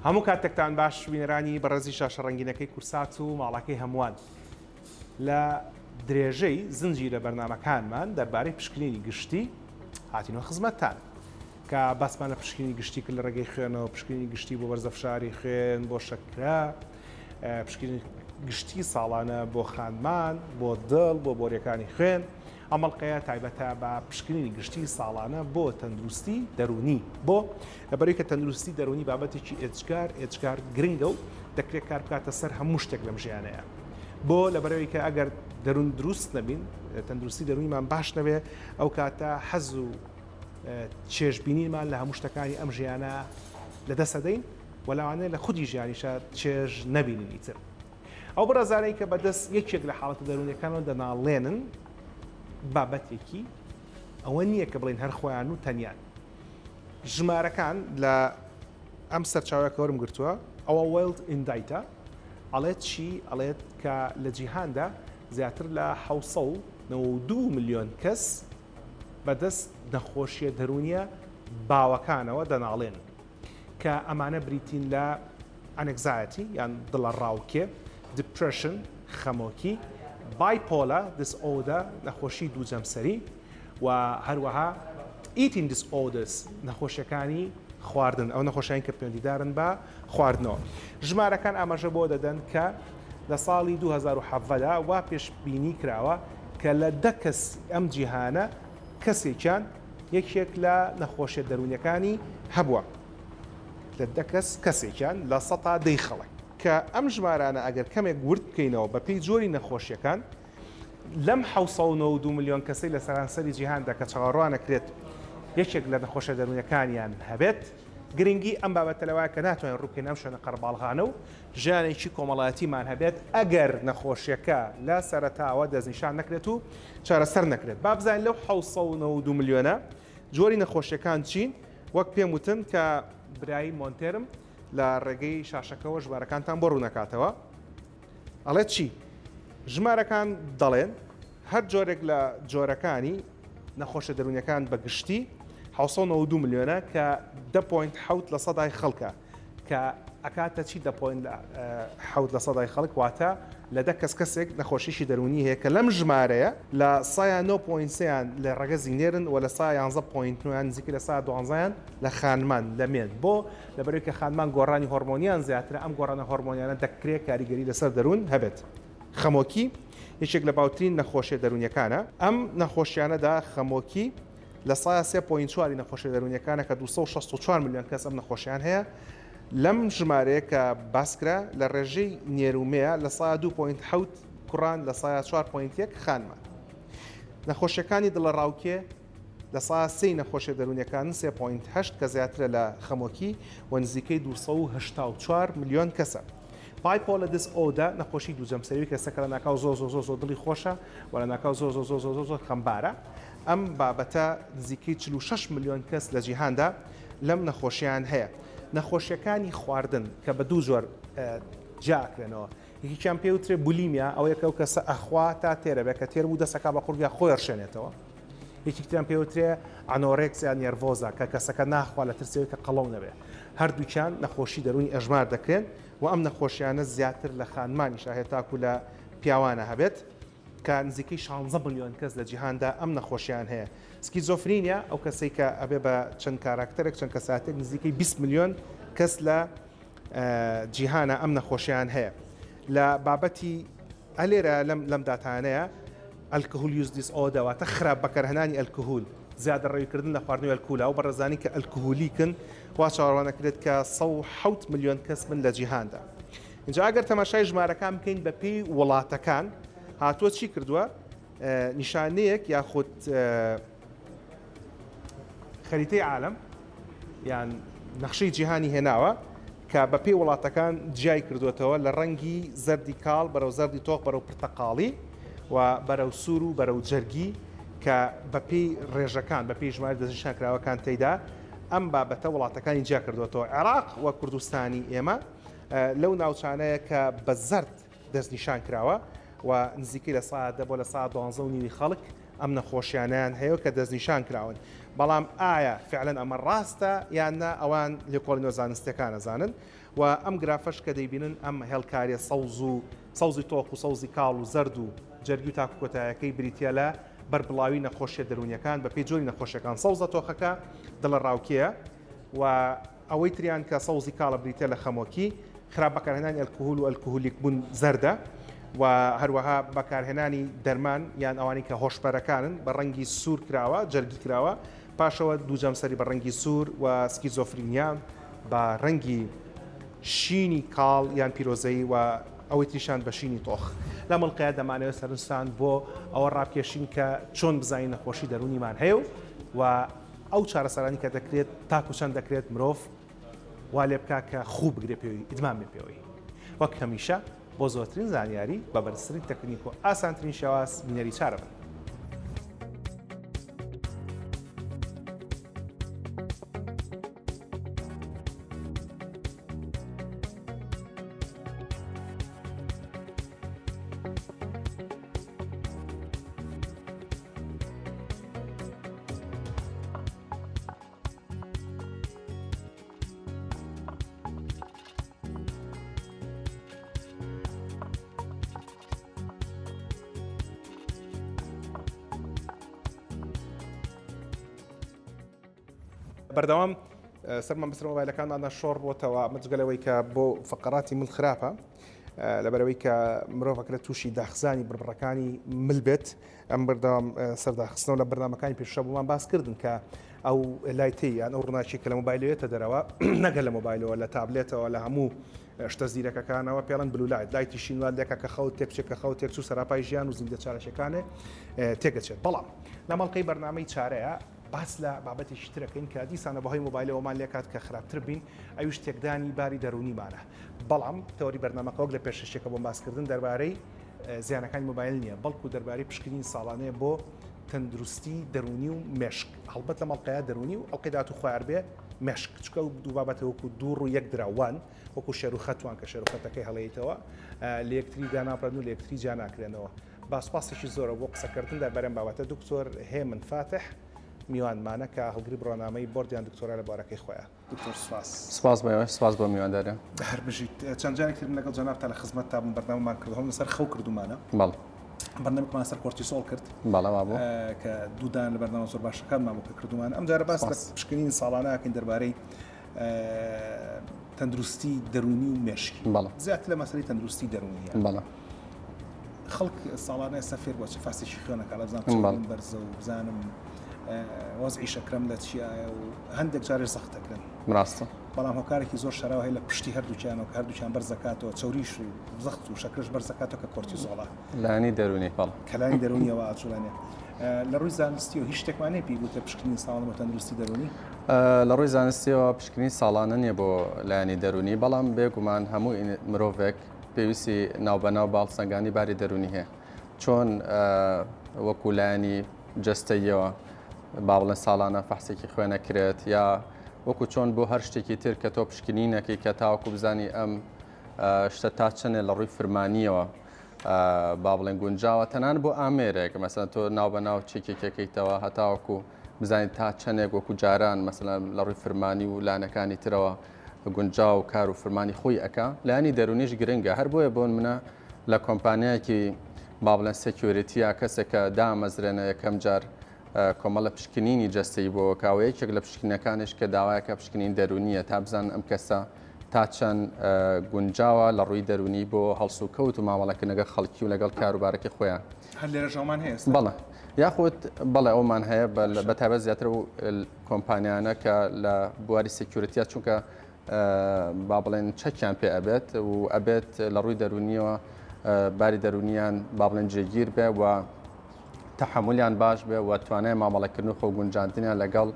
هەموو کاتێکتان باش بینەرانی بەڕێزی شاشە ڕەنگینەکەی کورسات و ماڵەکەی هەمووان لە درێژەی زنجیرە بەرنامەکانمان دەربارەی پشکنینی گشتی هاتینەوە خزمەتتان کە باسمان لە پشکنینی گشتی کرد لە ڕێگەی خوێنەوە پشکنینی گشتی بۆ بەرزەفشاری خوێن بۆ شەکرا پشکنینی گشتی ساڵانە بۆ خانمان بۆ دڵ بۆ بۆریەکانی خوێن ئەمەڵقەیە تایبەتە بە پشکنینی گشتی ساڵانە بۆ تەندروستی دەرونی بۆ لەبەرەوەی کە تەندروستی دەرونی بابەتێکی ئێجگار گرنگە و دەکرێت کار بکاتە سەر هەموو شتێک لەم ژیانەیە بۆ لەبەرەوەی کە ئەگەر دەرون دروست نەبین تەندروستی دەرونیمان باش نەبێ ئەو کاتە حەز و چێژبینیمان لە هەموو شتەکانی ئەم ژیانە لەدەست دەین وەلاوانەیە لە خودی ژیانیشە چێژ نەبینین ئیتر ئەو بەڕێزانەی کە بەدەست یەکێک لە حاڵەتە دەرونیەکانەوە دەناڵێنن بابەتێکی ئەوە نییە کە بڵێن هەر خۆیان و تەنیان ژمارەکان لە ئەم سەرچاوەیە کەوەرم گرتووە ئەوە وێڵد ئیندایتە ئەڵێت چی ئەڵێت کە لە جیهاندا زیاتر لە 792 ملیۆن کەس بەدەست نەخۆشیە دەرونیە باوەکانەوە دەناڵێن کە ئەمانە بریتین لە ئەنێکزایەتی یان دڵە ڕاوکێ دیپرشن خەمۆکی bipolar disorder نەخۆشی دووجەمسەری و هەروەها eating disorders نەخۆشیەکانی خواردن ئەو نەخۆشیانی کە پەیوەندیدارن بە خواردنەوە ژمارەکان ئاماژە بۆ دەدەن کە لە ساڵی 2017دا وا پێشبینی کراوە کە لە 10 کەس ئەم جیهانە کەسێکیان یەکێک لە نەخۆشیە دەرونیەکانی هەبووە لە 10 کەس کەسێکیان لە 100 دەی خەڵک کە ئەم ژمارانە ئەگەر کەمێک ورد بکەینەوە بە پێی جۆری نەخۆشیەکان لەم 792 ملیۆن کەسەی لە سەرانسەری جیهاندا کە چاوەڕوانەکرێت یەکێک لە نەخۆشە دەرونیەکانیان هەبێت گرنگی ئەم بابەتە لەوایە کە ناتوانین ڕووبکەین ئەم شوێنە قەرباڵغانە و ژیانێکی کۆمەڵایەتیمان هەبێت ئەگەر نەخۆشیەکە لە سەرەتاوە دەستنیشان نەکرێت و چارەسەر نەکرێت با بزانین لەو 792 ملیۆنە جۆری نەخۆشیەکان چین وەک پێم وتن کە برایی مۆنتێرم لە ڕێگەی شاشەکەەوە ژمارەکانتان بۆ ڕوونەکاتەوە ئەڵێت چی؟ ژمارەکان دەڵێن هەر جۆرێک لە جۆرەکانی نەخۆشە دەرونیەکان بە گشتی 792 ملیۆنە کە 10.7 لە سەدای خەڵکە کە ئەکاتە چی 10.7 لە سەدای خەڵک واتە لە 10 کەس کەسێک نەخۆشیشی دەرونی هەیە کە لەم ژمارەیە لە 9.3یان لە ڕێگە زیینێرن و لە 11.9یان نزیکی لە 12یان لە خانمان لەمێن بۆ لەبەرەوەی کە خانمان گۆڕانی هۆرمۆنیان زیاترە ئەم گۆڕانە هۆرمۆنیانە دەکرێت کاریگەری لەسەر دەروون هەبێت خەمۆکی یەکێک لە باوترین نەخۆشیە دەرونیەکانە ئەم نەخۆشیانەدا خەمۆکی لە 3.4 نەخۆشیە دەرونیەکانە کە 264 ملیۆن کەس ئەم نەخۆشیان هەیە لەم ژمارەیە کە باسکرا لە ڕێژەی نێرومەیە لە 2.7 کوڕان لە 4.1 خانمان نەخۆشیەکانی دڵە ڕاوکێ لە 3 نەخۆشیە دەرونیەکان 3.8 کە زیاترە لە خەمۆکی و نزیکەی 284 ملیۆن کەسە bipolar disorder نەخۆشی دووجەمسەری کەسەکە لە ناکاو زۆر دڵی خۆشە و لە ناکاو زۆر خەمبارە ئەم بابەتە نزیکەی 46 ملیۆن کەس لە جیهاندا لەم نەخۆشییان هەیە نەخۆشیەکانی خواردن کە بە دوو جۆر جاکرێنەوە یەکیان پێوترێ بولیمیا ئەو یەکە و کەسە ئەخوا تا تێرە بێت کە تێر بوو دەسەکە بە قوڕیا خۆی ڕشێنێتەوە یەکیتریان پێوترێ ئانۆڕێکسیان نێرڤۆزە کە کەسەکە ناخوا لە ترسەوەی کە قەڵەو نەبێ هەردووکیان نەخۆشی دەرونی ئەژمار دەکرێن و ئەم نەخۆشیانە زیاتر لە خانمانیشە هەیە تاکو لە پیاوانە هەبێت کە نزیکەی 16 ملیۆن کەس لە جیهاندا ئەم نەخۆشیان هەیە سکیزۆفرینیا ئەو کەسەی کە ئەبێ بە چەند کاراکتەرێک چەند کەساتێک نزیکەی 20 ملیۆن کەس لە جیهانە ئەم نەخۆشیان هەیە لە بابەتی ئەلێرە لەم داتانەیە ئەلکۆهۆل یوز دیسئۆردەر واتە خراپ بەکارهێنانی ئەلکۆهۆل زیادە ڕێویکردن لە خواردنەوەی ئەلکۆهۆل و بەڕێزانی کە ئەلکۆهۆلیکن وا چاوەڕوانەکرێت کە 170 ملیۆن کەس من لە جیهاندا اینجا ئەگەر تەماشای ژمارەکان بکەین بە پێی وڵاتەکان هاتووە چی کردووە نیشانەیەک یاخود خەریتەی عالم یان نەخشەی جیهانی هێناوە کە بە پێی وڵاتەکان جیای کردوێتەوە لە ڕەنگی زەردی کاڵ بەرەو زەردی تۆق بەرەو پرتەقاڵی و بەرەو سوور و بەرەو جەرگی کە بە پێی ڕێژەکان بە پێی ژمارە دەستنیشان کراوەکان تێیدا ئەم بابەتە وڵاتەکانی جیا کردوێتەوە عێراق و کوردستانی ئێمە لەو ناوچانەیە کە بە زەرد دەستنیشان کراوە و نزیکەی لە 100 بۆ لە 112 خەڵک ئەم نەخۆشیانیان هەیە کە دەستنیشان کراون بەڵام ئایا فعلەن ئەمە ڕاستە یان نا ئەوان لێکۆڵینەوە زانستیەکان ئەزانن و ئەم گرافەش کە دەیبینن ئەم هێڵکاریە سەوزی تۆق و سەوزی کاڵ و زەرد و جەرگی و تاکو کۆتایەکەی بریتە لە بەربڵاوی نەخۆشیە دەرونیەکان بە پێی جۆری نەخۆشیەکان سەوزە تۆخەکە دڵە ڕاوکیە و ئەوەی تریان کە سەوزی کاڵە بریتە لە خەمۆکی خراپ بەکارهێنانی ئەلکۆهۆل و ئەلکۆهۆلیک بوون زەردە و هەروەها بەکارهێنانی دەرمان یان ئەوانی کە هۆشبەرەکانن بە ڕەنگی سوور کراوە جەرگی کراوە پاشەوە دووجەمسەری بە ڕەنگی سوور و سکیزۆفرینیان بە ڕەنگی شینی کاڵ یان پیرۆزەی و ئەوەی تریشان بە شینی تۆخ لە مڵقەیە دەمانەوێت سەرنجستان بۆ ئەوە ڕابکێشین کە چۆن بزانین نەخۆشی دەرونیمان هەیە و ئەو چارەسەرانی کە دەکرێت تاکو چەند دەکرێت مرۆڤ وا لێ بکات کە خوو بگرێ پێوەی ئیدمان بێ پێوەی وەک هەمیشە بۆ زۆرترین زانیاری بە بەرزترین تەکنیک و ئاسانترین شێواز بینەری چارە بن. بەردەوام سەرمان بەسەر مۆبایلەکانمانە شۆڕ بۆتەوە مجگەلەوەی کە بۆ فقراتی مل خراپە لەبەرەوەی کە مرۆڤەکە لە تووشی داخزانی بڕبڕەکانی مل بێت ئەم بەردەوام سەرداخستنەوە لە بەرنامەکانی پێشە بۆمان باسکردن کە ئەو لایتی یان ئەو ڕووناچی کە لە مۆبایلێتە دەرەوە نەگەل لە مۆبایلەوە لە تابلێتەوە لە هەموو شتە زیرەکەکانەوە پێڵەن بلولایت لایتی شینوان لێکە کە خەوت تێکچێکە خەوت تێک و سەراپای ژیان و زیندە چارەشەکانێ تێگەچێت بەڵام لە مەڵقەی بەرنامەی چارەیە باس لە بابەتێکی ترەکەین کە دیسانە بەهۆی مۆبایلەوەمان لێکات کە خراپتر بین ئەویش تێکدانی باری دەرونیمانە بەڵام تەوەری بەرنامەکە وەک لە پێشەشێکە بۆ باسکردن دەربارەی زیانەکانی مۆبایل نییە بەڵکو دەربارەی پشکنین ساڵانەیە بۆ تەندروستی دەرونی و مێشک هەڵبەت لە مەڵقەیە دەرونی و ئەڵقەی داات و خوار بێ مێشک چکە و دوو بابەتە وەکو دوو ڕوو یەک دراوان وەکو شێر و خەتوان کە شێر و خەتەکەی هەڵەیەتەوە لە یەکتری داناپڕن و لە یەکتری جا ناکرێنەوە باسپاسێکی زۆرە بۆ قسەکردن دەربارەم بابەتە دکتۆر هێمن فاتح میوانمانە کە هەڵگری بڕۆنامەی بۆردیان دکتۆرە لە بارەکەی خۆیان دکتۆر سپاس بۆ میواندارە هەر بژیت چەند جارێکتر لەگەڵ جەنابتا لە خزمەت تا بەردەواممان کردەوە لەسەر خەو کردومانە بەڵ بەرنامێکمان سەر کۆرتیسۆڵ کرد بەڵەوا بوو کە دوودان لە بەردەوام زۆر باشەکانمان بۆ کردومان ئەم جارە باس لە پشکنین ساڵانەکەین دەربارەی تەندروستی دەرونی و مێشکی زیاتر لە مەسەلەی تەندروستی دەرونیە بەڵە خەڵک ساڵانەیە سەفێر بۆ چ فاسێکی خوێنەکە لە بزانم بەرزە و بزانم وەزعی شەکرەم لە چیایە و هەندێک جارێ سەختەکەن ڕاستە بەڵام هۆکارێکی زۆر شەراوە هەیە لە پشتی هەردووچیانەوە کە هەردووچیان بەرزەکاتەوە چاوریش و زەخت و شەکرش بەرزەکاتەوە کە کۆرتیزۆڵە لانی دەرونی بەڵ کەلانی دەرونیەوە ئاچوڵانێ لە ڕووی زانستی و هیچ شتێکمانەیە پێی گوتە پشکنین ساڵان بۆ تەندروستی دەرونی لە ڕووی زانستیەوە پشکنی ساڵانە نیە بۆ لایانی دەرونی بەڵام بێگومان هەموو مرۆڤێک پێویستی ناوبەناو باڵسەنگانی باری دەرونی هەیە چۆن وەکو لایانی جەستەیەوە با بڵێن ساڵانە فەحسێکی خوێنەکرێت یا وەکو چۆن بۆ هەر شتێکی تر کە تۆ پشکنینەکەی کە تاوەکو بزانی ئەم شتە تا چەنێ لە ڕووی فرمانیەوە با بڵێن گونجاوە تەنان بۆ ئامێرێک مەسەن تۆ ناوبەناو چێکێکەکەیتەوە هەتاوەکو بزانیت تا چەندێک وەکو جاران مەسەلا لە ڕووی فرمانی و لانەکانی ترەوە گونجاو و کار و فرمانی خۆی ئەکا لایانی دەرونیش گرنگە هەر بۆیە بۆن منە لە کۆمپانیایەکی با بڵێن سێکیۆریتیە کەسێکە دامەزرێنە یەکەم جار کۆمەڵە پشکنینی جەستەی بۆ کاوەیەکێک لە پشکنەکانش کە داوایەکە پشکنین دەرونیە تا بزان ئەم کەسە تا چەند گونجاوە لە ڕووی دەرونی بۆ هەڵسو و کەوت و مامەڵەکە لەگەڵ خەڵکی و لەگەڵ کاروبارەکەی خۆیان هەر لێرە ژەومان هەیە بەڵێ یاخود بەڵێ ئەومان هەیە بەتابەت زیاتر و کۆمپانیانە کە لە بواری سێکیۆریتیا چونکە با بڵێن چەکیان پێ ئەبێت و ئەبێت لە ڕووی دەرونیەوە باری دەرونیان با بڵێن جێگیر بێ و تەحملیان باش بێ و توانای مامەڵەکردن و خۆ گونجاندنیان لەگەڵ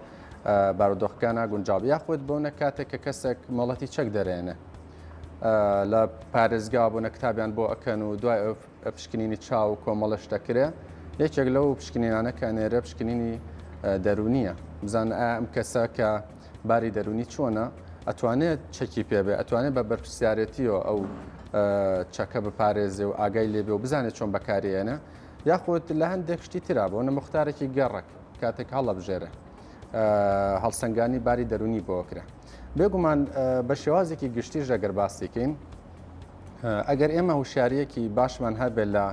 بارودۆخەکانە گونجاو یاخود بۆنە کاتێک کە کەسێک مەڵەتی چەک دەرێنێ لە پارێزگا بوونە کتابیان بۆ ئەکەن و دوای پشکنینی چاو و کۆمەڵەش دەکرێ یەکێک لەو پشکنینانە کە نێرە پشکنینی دەرونیە بزان ئەم کەسە کە باری دەرونی چۆنە ئەتوانێت چەکی پێبێ ئەتوانێت بە بەرپرسیارەتیەوە ئەو چەکە بپارێزێ و ئاگای لێبێ و بزانێت چۆن بەکارێنە یاخود لە هەندێک شتی ترا بۆنە مختارێکی گەڕک کاتێک هەڵە بژێرە هەڵسەنگانی باری دەرونی بۆکرا بێگومان بە شێوازێکی گشتیش ئەگەر باسیکەین ئەگەر ئێمە هوشیارەکی باشمان هەبێت لە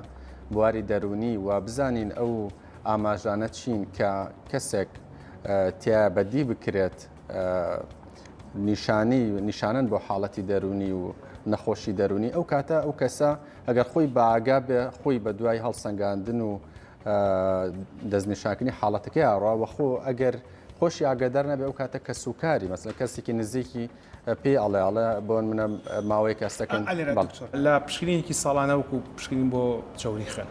بواری دەرونی و بزانین ئەو ئاماژانە چین کە کەسێک تیا بەدی بکرێت نیشانن بۆ حاڵەتی دەرونی و نەخۆشی دەرونی ئەو کاتە ئەو کەسە ئەگەر خۆی باگا بێ خۆی بە دوای هەڵسەنگاندن و دەستنیشانکردنی حاڵەتەکەی ئاڕوا خۆ ئەگەر خۆشی ئاگادار نەبێ ئەو کاتە کە سوکاری مەسڵ کەسێکی نزیکی پێی ئەڵێ بۆن منە ماوەی کەستەکەن لە پشکنینێکی ساڵانە وەکو پشکنین بۆ چاوری خوێن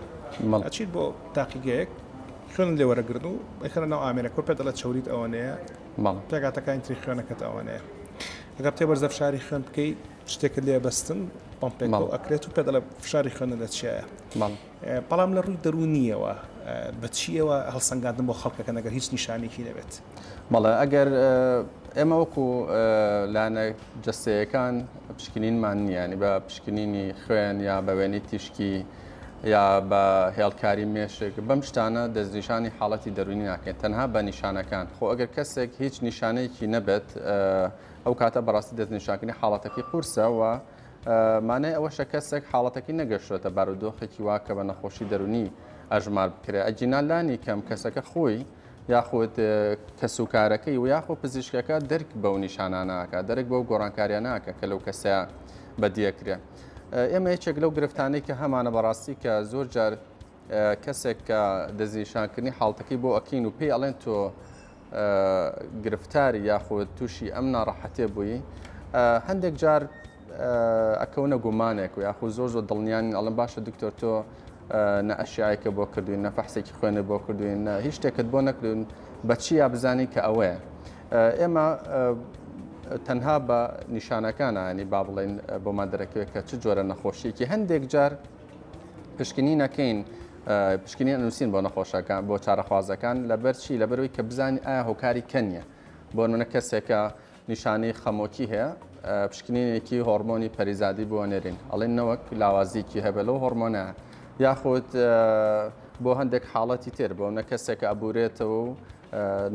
ئەچیت بۆ تاقیگەیەک خوێن لێ وەرەگرن و ئەخەنە ناو ئامێرە کۆ پێ دەڵێت چاوریت ئەوەنەیە تێگاتەکانی تری خوێنەکەت ئەوەنەیە ئەگەر تێ بەرزە فشاری خوێن بکەیت شتێکت لێ بەستن پمپێک ئەکرێت و پێ دەڵێ فشاری خوێنە لە چیایە بەڵام لە ڕووی دەرونیەوە بە چیەوە هەڵسەنگاندن بۆ خەڵکەکە نەگەر هیچ نیشانێکی نەبێت بەڵێ ئەگەر ئێمە وەکو لاەنە جەستەیەکان پشکنینمان نییانی بە پشکنینی خوێن یا بە وێنی تیشکی یا بە هێڵکاری مێشک بەم شتانە دەستنیشانی حاڵەتی دەرونی ناکەین تەنها بە نیشانەکان خۆ ئەگەر کەسێک هیچ نیشانەیەکی نەبێت ئەو کاتە بەڕاستی دەستنیشانکردنی حاڵەتەکەی قورسە و مانای ئەوەشە کەسێک حاڵەتەکەی نەگەشتێتە بارودۆخێکی واکە بە نەخۆشی دەرونی ئەژمار بکرێ ئەجینالانی کەم کەسەکە خۆی یاخود کەسوکارەکەی و یاخۆ پزیشکەکە دەرک بەو نیشاناناکە دەرک بەو گۆڕانکاریاناکە کە لەو کەسە بەدیەکرێ ئێمە یەکێک لەو گرفتانەی کە هەمانە بەڕاستی کە زۆر جار کەسێک کە دەستنیشانکردنی حاڵەتەکەی بۆ ئەکەین و پێی ئەڵێن تۆ گرفتاری یاخود تووشی ئەم ناڕەحەتێ بووی هەندێک جار ئەکەونە گومانێک و یاخود زۆر زۆر دڵنیان ئەڵم باشە دکتۆر تۆ نە ئەشیایەکە بۆ کردوین نە فەحسێکی خوێنە بۆ کردوین هیچ شتێکت بۆ نەکردون بەچی یا بزانین کە ئەوەیە ئێمە تەنها بە نیشانەکانە ینی با بڵێن بۆمان دەرەکەوێت کە چ جۆرە نەخۆشیەکی هەندێک جار پشکنی نەکەین پشکنی نووسین بۆ نەخۆشەکان بۆ چارەخوازەکان لەبەرچی لەبەرەوەی کە بزانین ئایا هۆکاری کەنیە بۆ منە کەسێکە نیشانەی خەمۆکی هەیە پشکنینێکی هۆرمۆنی پەریزادی بۆ نێرین ئەڵێن نەوەک لاوازیکی هەبێت لەو هۆرمۆنە یاخود بۆ هەندێک حاڵەتی تر بۆ نە کەسێکە ئەبورێتەوە و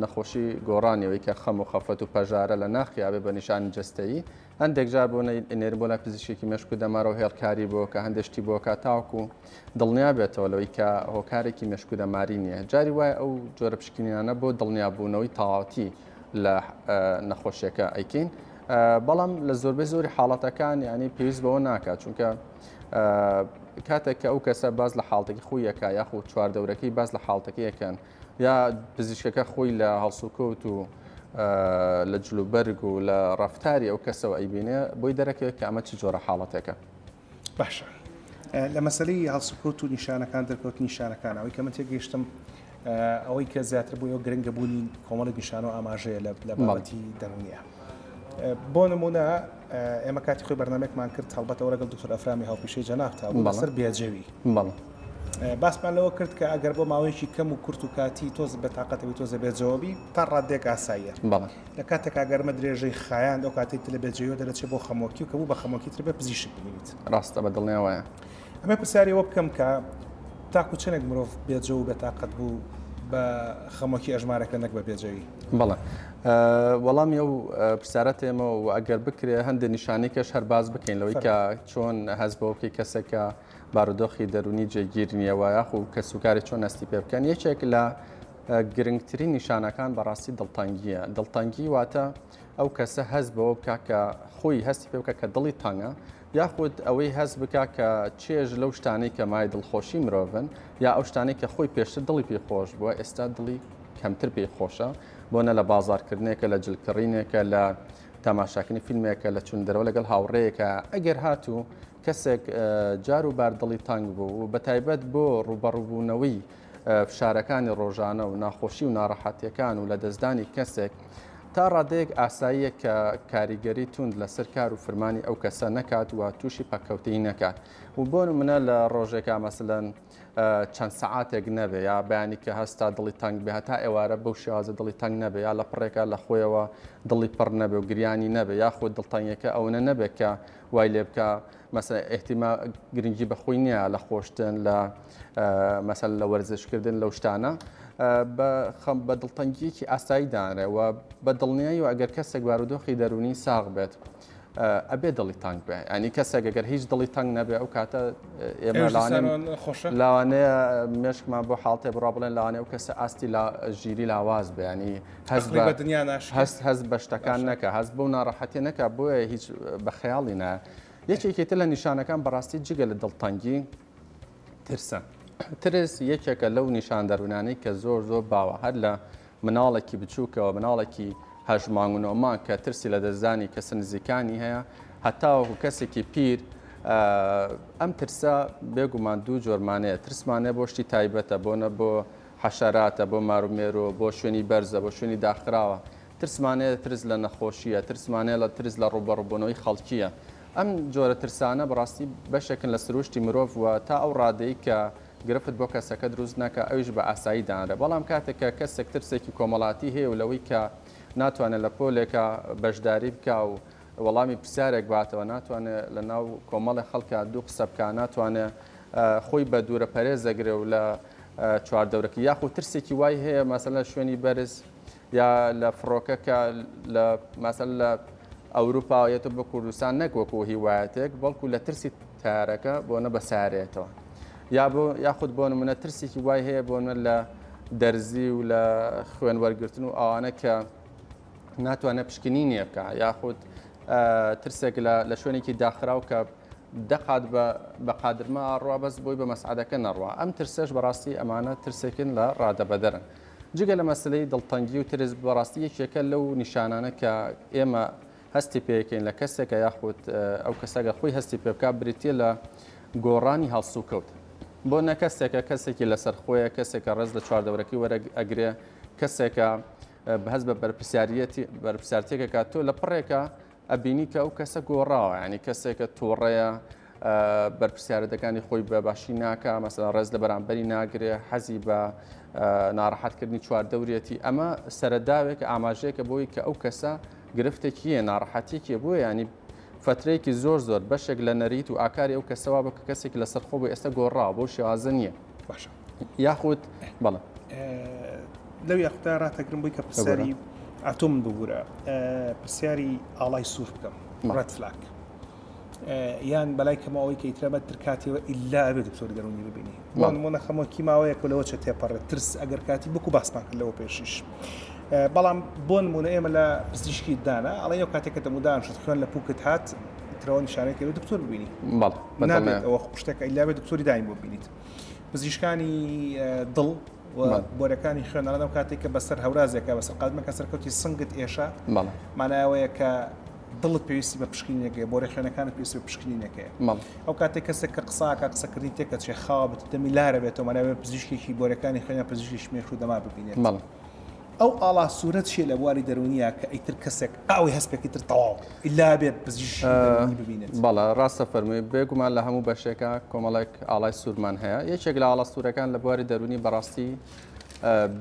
نەخۆشی گۆڕانیەوەی کە خەم و خەفەت و پەژارە لە ناخیابێ بە نیشانی جەستەیی هەندێک جار بۆ نێر بۆ لە پزیشکی مێشک و دەمارە و هێڵکاری بۆ کە هەندێشتی بۆ کە تاوکو دڵنیا بێتەوە لەوەی کە هۆکارێکی مێشک و دەماری نییە جاری وایە ئەو جۆرە پشکنیانە بۆ دڵنیابوونەوەی تەواوەتی لە نەخۆشیەکە ئەیکەین بەڵام لە زۆربەی زۆری حاڵەتەکان ینی پێویست بەوە ناکات چونکە کاتێک کە ئەو کەسە باز لە حاڵتێکی خۆیەکە یاخود چواردەورەکەی باز لە حاڵتەکەیەکەن یا پزیشکەکە خۆی لە هەڵسوکەوت و لە جلوبەرگ و لە ڕفتاری ئەو کەسەوە ئەیبینێ بۆی دەرەکەوێت کە ئەمە چ جۆرە حاڵەتێکە باشە لە مەسەلەی هەڵسوکەوت و نیشانەکان دەرکەوت نیشانەکان ئەوەی کە من تێگەیشتم ئەوەی کە زیاتر بۆ ئەو گرنگە بوونی کۆمەڵی نیشان و ئاماژەیە لە بابەتی دەرونیە بۆ نمونە ئێمە کاتی خۆی بەرنامێکمان کرد هەڵبەت ئەو لەگەڵ دکتۆر ئەفرامی هاوپیشەی جەنابتا بوو لەسەر بێجەوی باسمان لەوە کرد کە ئەگەر بۆ ماوەیەکی کەم و کورت و کاتی تۆز بەتاقەتەوەی تۆزە بێجەوەبی تا ڕادێک ئاساییە لە کاتێک ئەگەرمە درێژەی خایان ئەو کاتێک لە بێجەوە دەرەچێت بۆ خەمۆکی و کە بوو بە خەمۆکی تر بە پزیشک ببینیت ڕاستە بە دڵنیاوەیە ئەمە پرسیارەوە بکەم کە تاکو چەندێک مرۆڤ بێجە و بەتاقەت بوو بە خەمۆکی ئەژمارەکە نەک بە بێجەوی بەڵێ وەڵامی ئەو پرسیارەت ئێمە و ئەگەر بکرێ هەندێک نیشانێکەش هەر باز بکەین لەوەی کە چۆن هەز بۆ بکەی کەسێکە بارودۆخی دەرونی جێگیر نییەوە یاخو کە سوکاری چۆن ئەستی پێ بکەن یەکێک لە گرنگترین نیشانەکان بەڕاستی دڵتانگیە دڵتانگی واتە ئەو کەسە هەز بەوە بکە کە خۆی هەستی پێ بکە کە دڵی تەنگە یاخود ئەوەی هەز بکە کە چێژ لەو شتانەی کە مای دڵخۆشی مرۆڤن یا ئەو شتانەی کە خۆی پێشتر دڵی پێخۆش بووە ئێستا دڵی کەمتر پێی خۆشە بۆنە لە بازارکردنێکە لە جلکڕینێکە لە تەماشاکردنی فیلمێکە لە چون دەرەوە لەگەڵ هاوڕەیەکە ئەگەر هاتوو کەسێک جار و باردڵی تانگ بوو و بە تایبەت بۆ ڕوبەڕووبوونەوەی فشارەکانی ڕۆژانە و ناخۆشی و ناڕەحەتیەکان و لە دەستدانی کەسێک تا ڕادەیەک ئاساییە کە کاریگەری توند لەسەر کار و فرمانی ئەو کەسە نەکات و تووشی پەکەوتەی نەکات و بۆ منە لە ڕۆژێکا مەسەلەن چەند سەعاتێک نەبێ یا بەیانی کە هەستا دڵی تەنگ بێ هەتا ئێوارە بەو شێوازە دڵی تەنگ نەبێ یا لە پڕێکە لە خۆیەوە دڵی پڕ نەبێ و گریانی نەبێ یاخود دڵتەنگەکە ئەوە نەبێت کە وای لێ بکە مەسەلا احتیما گرنگی بە خۆی نییە لە خۆشتن لە مەسەلا لە وەرزشکردن لەو شتانە بە دڵتەنگیەکی ئاسایی دانرێ و بە دڵنیایی و ئەگەر کەسێک بارودۆخی دەرونی ساغ بێت ئەبێ دڵی تەنگ بێ ئەنی کەسێک ئەگەر هیچ دڵی تەنگ نەبێ ئەو کاتە ئێمە لاوانەیە مێشکمان بۆ حاڵتێ بڕا بڵێن لاوانێ ئەو کەسە ئاستی ژیری لاواز بێ ینی هەست بە شتەکان نەکە هەست بۆ ناڕەحەتی نەکە بۆیە هیچ بە خەیاڵی نە یەکێکێتە لە نیشانەکان بەڕاستی جگە لە دڵتەنگی ترسە ترس یەکێکە لەو نیشان دەروونانەی کە زۆر باوە هەر لە مناڵێکی بچووکەوە مناڵێکی هەژمانگونەوەمان کە ترسی لە دەستدانی کەسە نزیکانی هەیە هەتاوەکو کەسێکی پیر ئەم ترسە بێگومان دوو جۆرمانەیە ترسمانێ بۆ شتی تایبەتە بۆنە بۆ حەشەراتە بۆ مارومێرۆ بۆ شوێنی بەرزە بۆ شوێنی داخراوە ترسمانەیە ترس لە نەخۆشیە ترسمانەیە لە ترس لە ڕوبەڕووبوونەوەی خەڵکیە ئەم جۆرە ترسانە بەڕاستی بەشێکن لە سروشتی مرۆڤ و تا ئەو ڕادەی کە گرفت بۆ کەسەکە دروست نەکە ئەویش بە ئاسایی دانرێ بەڵام کاتێکە کەسێک ترسێکی کۆمەڵاتی هەیە و لەوەی کە ناتوانێت لە پۆلێکە بەشداری بکە و وەڵامی پرسیارێک باتەوە ناتوانێت لە ناو کۆمەڵی خەڵکە دوو قسە بکە ناتوانێت خۆی بە دوورە پەرێزەگرێ و لە چواردەورەکە یاخود ترسێکی وای هەیە مەسەلا شوێنی بەرز یا لە فڕۆکەکە لە مەسەلا لە ئەوروپاویەتە بە کوردستان نەکوەکو هیوایەتێک بەڵکو لە ترسی تارەکە بۆنە بەسارێتەوە یاخود بۆ نمونە ترسێکی وای هەیە بۆنە لە دەرزی و لە خوێن وەرگرتن و ئەوانە کە ناتوانێت پشکنی نییە بکە یاخود ترسێک لە شوێنێکی داخراو کە دەقات بە قادرمە ڕوا بەس بۆی بە مەسعادەکە نەڕوە ئەم ترسەش بەڕاستی ئەمانە ترسێکن لە ڕادەبەدەرن جگە لە مەسلەی دڵتەنگی و ترس بەڕاستی یەکێکە لەو نیشانانە کە ئێمە هەستی پێکەین لە کەسێکە یاخود ئەو کەسەکە خۆی هەستی پێ بکات بریتە لە گۆڕانی هەڵسو کەوت بۆ نە کەسێکی لەسەر خۆیە کەسێکە ڕێز لە چواردەورەکەی وەرەگرێ کەسێکە بەهەز بە بەرپرسیارەتێکەکە تۆ لە پڕێکە ئەبینی کە ئەو کەسە گۆڕاوە ینی کەسێکە تۆڕەیە بەرپرسیارەتەکانی خۆی بە باشی ناکە مەسەلا ڕێز لە بەرامبەری ناگرێ حەزی بە ناڕەحەتکردنی چواردەورێتی ئەمە سەرەداوێک ئاماژەیەکە بۆی کە ئەو کەسە گرفتێکیە ناڕەحەتێکی بووە ینی فترەیەکی زۆر بەشێک لە نەریت و ئاکاری ئەو کەسەوە بە کەسێکی لەسەر خۆ بۆ ئێستا گۆڕاوە بۆ شێوازە نییە باشە یاخود بەڵێ لەو یاختا ڕاتەگرم بووی کە پرسیاری ئاتۆم ببوورە پرسیاری ئاڵای سوور بکەم ڕەت فلاک یان بەلای کەمەوەی کە ئیترەبەت ترکاتیەوە ئیلا ئەبێت دکتۆری دەرونی ببینی وانمونە خەمۆکی ماوەیەک لەوە چە تێپەڕێت ترس ئەگەر کاتی بکو باسمان کرد لەوە پێشیش بەڵام بۆ نمونە ئێمە لە پزیشکی دانا ئەڵێ ئەو کاتێکە دەمودان شت خوێن لە پووکت هات ترەوە نیشانەیەکی لە دکتۆر ببینی نابێت ئەوە شتێک ئیلا بێت دکتۆری دایم بۆ ببینیت پزیشکانی دڵ بۆرەکانی خوێنەوە کاتێک کە بەسەر هەورازێکە بەسەر قادمەکە سەرکەوتی سنگت ئێشە مانایەوەیە کە دڵت پێویستی بە پشکنینەکەی بۆرە خوێنەکانت پێویستی بە پشکنینەکەی ئەو کاتێک کەسێک کە قساکە قسەکردنی تێکە چێ خاوە بێت دەمی لارە بێتەوە ماناوێت پزیشکێکی بۆرەکانی خوێنە پزیشکی شمێش و دەما ببینێت ئەو ئاڵا سوورەت چیە لە بواری دەرونیە کە ئیتر کەسێک ئاوی هەستپێکی تر تەواو ئیلا بێت پزیشکی ببینێت بەڵێ ڕاستە فەرمووی بێگومان لە هەموو بەشێکە کۆمەڵێک ئاڵای سوورمان هەیە یەکێک لە ئاڵا سوورەکان لە بواری دەرونی بەڕاستی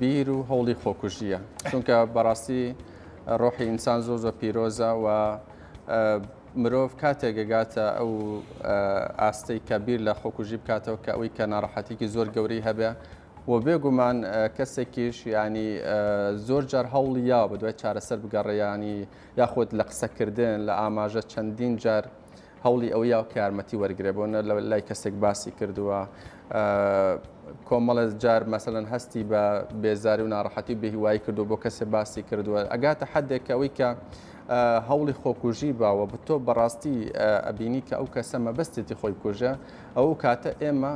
بیر و هەوڵی خۆکوژیە چونکە بەڕاستی ڕۆحی ئینسان زۆر پیرۆزە و مرۆڤ کاتێک گەگاتە ئەو ئاستەی کە بیر لە خۆکوژی بکاتەوە کە ئەوەی کە ناڕەحەتێکی زۆر گەورەی هەبێ و بێگومان کەسێکیش ینی زۆر جار هەوڵی یا بە دوای چارەسەر بگەڕێیانی یاخود لە قسەکردن لە ئاماژە چەندین جار هەوڵی ئەو یا کە یارمەتی وەرگێ بۆنە لە لای کەسێک باسی کردووە کۆمەڵە جار مەسەلەن هەستی بە بێزاری و ناڕەحەتی بەهیوایی کردو بۆ کەسێ باسی کردووە ئەگاتە حدێک ئەوەی کە هەوڵی خۆکوژی باوە بە تۆ بەڕاستی ئەبینی کە ئەو کەسە مەبەستێتی خۆی کوژە ئەو کاتە ئێمە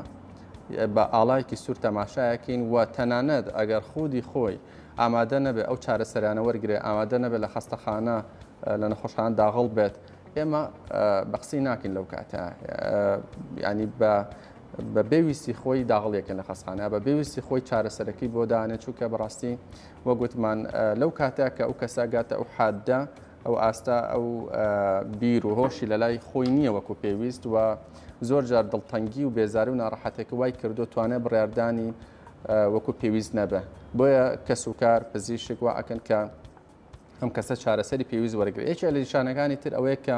بە ئاڵایەکی سوور تەماشایەکەین و تەنانەت ئەگەر خودی خۆی ئامادە نەبێت ئەو چارەسەریانە وەرگێ ئامادە نەبێت لە خەستەخانە لە نەخۆشخانە داغڵ بێت ئێمە بەقسی ناکەین لەو کاتە ینی بە بێویستی خۆی داغڵیەکەن لە خەستخانە بە بێویستی خۆی چارەسەرەکەی بۆ دانێت چووکە بەڕاستی وەگوتمان لەو کاتە کە ئەو کەسا گاتە ئەو حادە ئەو ئاستا ئەو بیر و هۆشی لە لای خۆی نییە وەکو پێویست و زۆر جار دڵتەنگی و بێزاری و ناڕەحەتێکی وای کردو توانێت بڕاردانی وەکو پێویست نەبە بۆیە کەس و کار پزیشک وا ئەکەن کە ئەم کەسە چارەسەری پێویست وەرگێت یەکێک لە نیشانەکانی تر ئەوەیە کە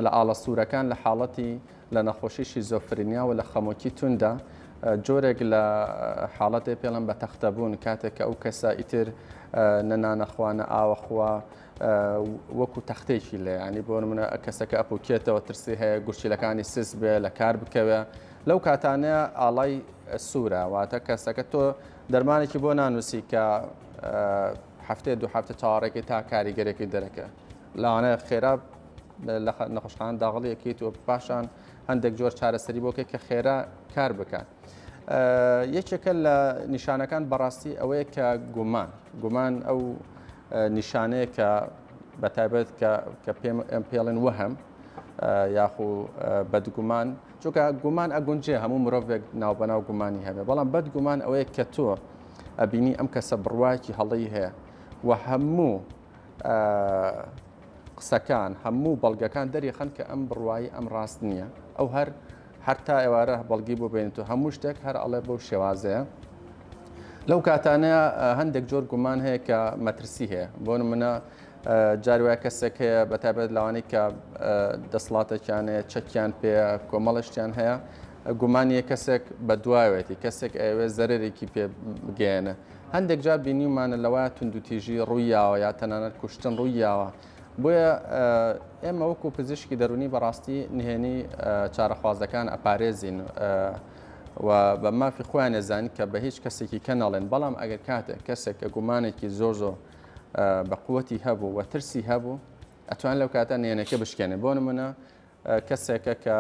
لە ئاڵە سوورەکان لە حاڵەتی لە نەخۆشی شیزۆفرینیا و لە خەمۆکی توندا جۆرێک لە حاڵەتێ پێڵم بە تەختەبوون کاتێک کە ئەو کەسە ئیتر نەنانەخواانە ئاوەخوا وەکو تەختێکی لێ ینی بۆ منە کەسەکە ئەپوکێتەوە ترسی هەیە گوشتیلەکانی سس بێ لە کار بکەوێ لەو کاتانەیە ئاڵای سوورە واتە کەسەکە تۆ دەرمانێکی بۆ نانووسی کە هەفتێ دو هەفتە چاوەڕێکی تا کاریگەرێکی دەرەکە لەوانەیە خێرا لە نەخۆشخانە داغڵیەکەیت و پاشان هەندێک جۆر چارەسەری بۆکە کە خێرا کار بکات. یەکێکە لە نیشانەکان بەڕاستی ئەوەیە کە گومان ئەو نیشانەیە کە بەتایبەت کە پێم پێڵێن وەهم یاخو بەدگومان چونکە گومان ئەگونجێ هەموو مرۆڤێک ناوبەناو گومانی هەبێ بەڵام بەدگومان ئەوەیە کە تۆ ئەبینی ئەم کەسە بڕواایکی هەڵی هەیە و هەموو قسەکان هەموو بەڵگەکان دەریخەن کە ئەم بڕوایی ئەم ڕاست نییە ئەو هەر تا ئێوارە بەڵگی بۆ بێنێت و هەموو شتێک هەر ئەڵێ بەو شێوازەیە لەو کاتانەیە هەندێک جۆر گومان هەیە کە مەترسی هەیە بۆ نمونە جاری وایە کەسێک هەیە بەتابێت لەوانەی کە دەسڵاتێکیان هەیە چەکیان پێ کۆمەڵشتیان هەیە گومانیە کەسێک بە دوایەتی کەسێک ئەوێ زەرێکی پێ بگەێنە هەندێک جار بینیمانە لەوایە توندوتیژی ڕوویاوە یا تەنانەت کوشتن ڕوویاوە بۆیە ئێمە وەکو پزیشکی دەرونی بەڕاستی نهێنی چارەخوازەکان ئەپارێزین و بە مافی خۆیان نێزانانی کە بە هیچ کەسێکی کە ناڵێن بەڵام ئەگەر کاتێک کەسێک کە گومانێکی زۆر بە قووەتی هەبوو و ترسی هەبوو ئەتوان لەو کاتە نێنەکە بشکێنێ بۆ نمونە کەسێکە کە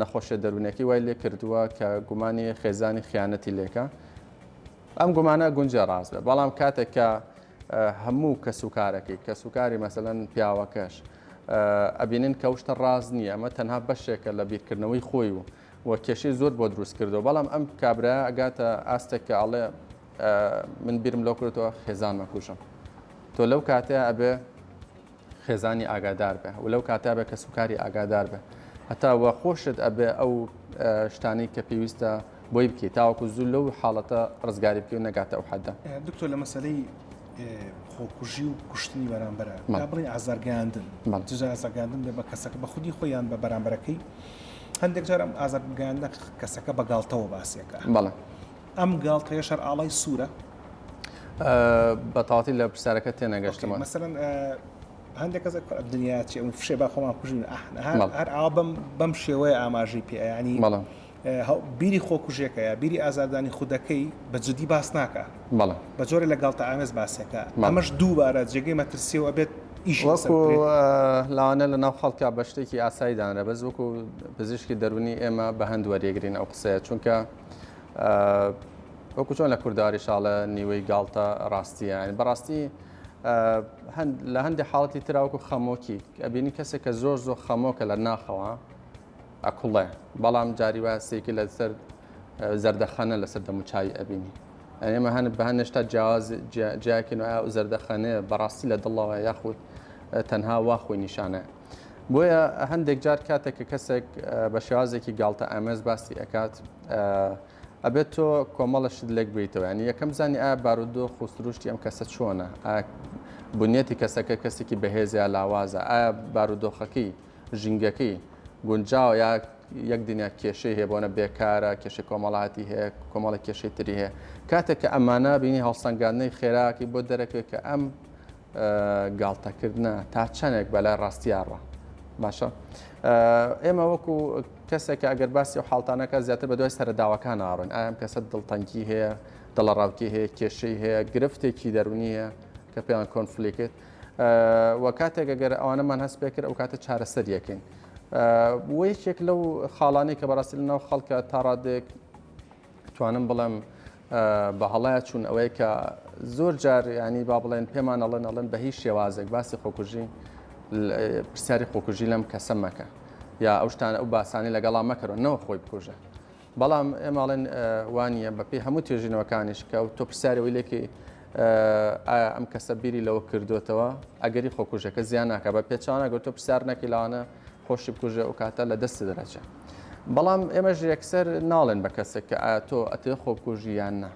نەخۆشیە دەروونەکەی وای لێ کردووە کە گومانی خێزانی خیانەتی لێکە ئەم گومانە گونجە ڕاست بێ بەڵام کاتێک کە هەموو کەسوکارەکەی کەسوکاری مەسەلەن پیاوەکەش ئەبینن کە شتە ڕاز نییە ئەمە تەنها بەشێکە لە بیرکردنەوەی خۆی و کێشەی زۆر بۆ دروست کردەوە بەڵام ئەم کابرا ئەگاتە ئاستێک کە ئەڵێ من بیرم لەو کردەوە خێزان مەکوژم تۆ لەو کاتەیە ئەبێ خێزانی ئاگادار بێ و لەو کاتە بێ کەسوکاری ئاگادار بێ هەتا وە خۆشت ئەبێ ئەو شتانی کە پێویستە بۆی بکەیت تاوەکو زوو لەو حاڵەتە ڕزگاری بکەوت نەگاتە ئەو حەدە. دکتۆر لە مەسەلەی خۆکوژی و کوشتنی بەرامبەرە با بڵێن ئازارگەاندن جزا ئازارگاندن بە کەسەکە بە خودی خۆیان بە بەرامبەرەکەی هەندێک جار ئەم ئازارگاندنە کەسەکە بە گاڵتەوە باسیەکە بەڵێ ئەم گاڵتەیە شەر ئاڵای سوورە بەتاڵی لە پرسیارەکە تێنەگەشتمە مەسەلەن هەندێک کەس دنیا چی ئەو فشێ با خۆمان کوژین هەر ئاوا بەم شێوەیە ئاماژەی پێ ینی بیری خۆکوژێکە یا بیری ئازادانی خودەکەی بە جدی باس ناکە بە جۆرە لە گاڵتە ئامێز باسێکە ئەمەش دووبارە جێگەی مەترسیەوە بێت وەکو لاوانە لە ناو خەڵکە بە شتێکی ئاساییدانە بەس وەکو پزیشکی دەرونی ئێمە بە هەند وەریەگرین ئەو قسەیە چونکە وەکو چۆن لە کورداری شاڵە نیوەی گاڵتە ڕاستیە بەڕاستی لە هەندێک حاڵەتی تراوەکو خەمۆکی ئەبینی کەسێک کە زۆر خەمۆکە لە ناخەوە ئەکوڵێ بەڵام جاری واسێکی لەسەر زەردەخەنە لەسەر دەموچایی ئەبینی ئەمە هەن بە هەنشتا جیاکن و زەردەخەنەیە بەڕاستی لە دڵەوە یاخود تەنها واخۆی نیشانە بۆیە هەندێک جار کاتێک کە کەسێک بە شێوازێکی گاڵتە ئامێز باسی ئەکات ئەبێت تۆ کۆمەڵەشت لێک بیتەوە ینی یەکەم زانی ئایا بارودۆ خوستروشتی ئەم کەسە چۆنە بنیەتی کەسەکە کەسێکی بەهێزە لاوازە ئایا بارودۆخەکەی ژینگەکەی گونجاو یا یەک دنیا کێشەی هەیە بۆنە بێکارە کێشەی کۆمەڵاتی هەیە کۆمەڵی کێشەی تری هەیە کاتێک کە ئەمانە بینی هەڵسەنگاندنەی خێراکی بۆ دەرەکەوێت کە ئەم گاڵتەکردنە تا چەندێک بەلای ڕاستیارڕە باشە ئێمە وەکو کەسێک ئەگەر باسی و حاڵتانەکە زیاتر بە دوای سەرداوەکان ئاڕۆین ئایم کەسە دڵتەنگی هەیە دڵەڕاوکی هەیە کێشەی هەیە گرفتێکی دەرونی هەیە کە پێیان کۆنفلیکت وە کاتێک ئەگەر ئەوانەمان هەست پێ کرد ئەو کاتە چارەسەریەکەین وەیەکێک لەو خاڵانی کە بەڕاستی لەناو خەڵکە تا ڕادێک توانم بڵێم بە هەڵایە چوون ئەوەیە کە زۆر جار ینی با بڵێن پێمان ئەڵێن بە هیچ شێوازێک باسی خۆکوژی پرسیاری خۆکوژی لەم کەسە مەکە یا ئەو شتانە ئەو باسانی لەگەڵا مەکەەوە نەوە خۆی بکوژە بەڵام ئێماڵێن وانە بە پێی هەموو توێژینەوەکانیش کە تۆ پرسیارەوەی لێکی ئایا ئەم کەسە بیری لەوە کردوێتەوە ئەگەری خۆکوژەکە زیان ناکە بە پێچانە گەر تۆ پرسیار نەکی لاوانە خۆشی بکوژە و کاتە لە دەستی دەرەچێت بەڵام ئێمەش یەکسەر ناڵێن بە کەسێک کە ئایا تۆ ئەتێ خۆکوژی یان نا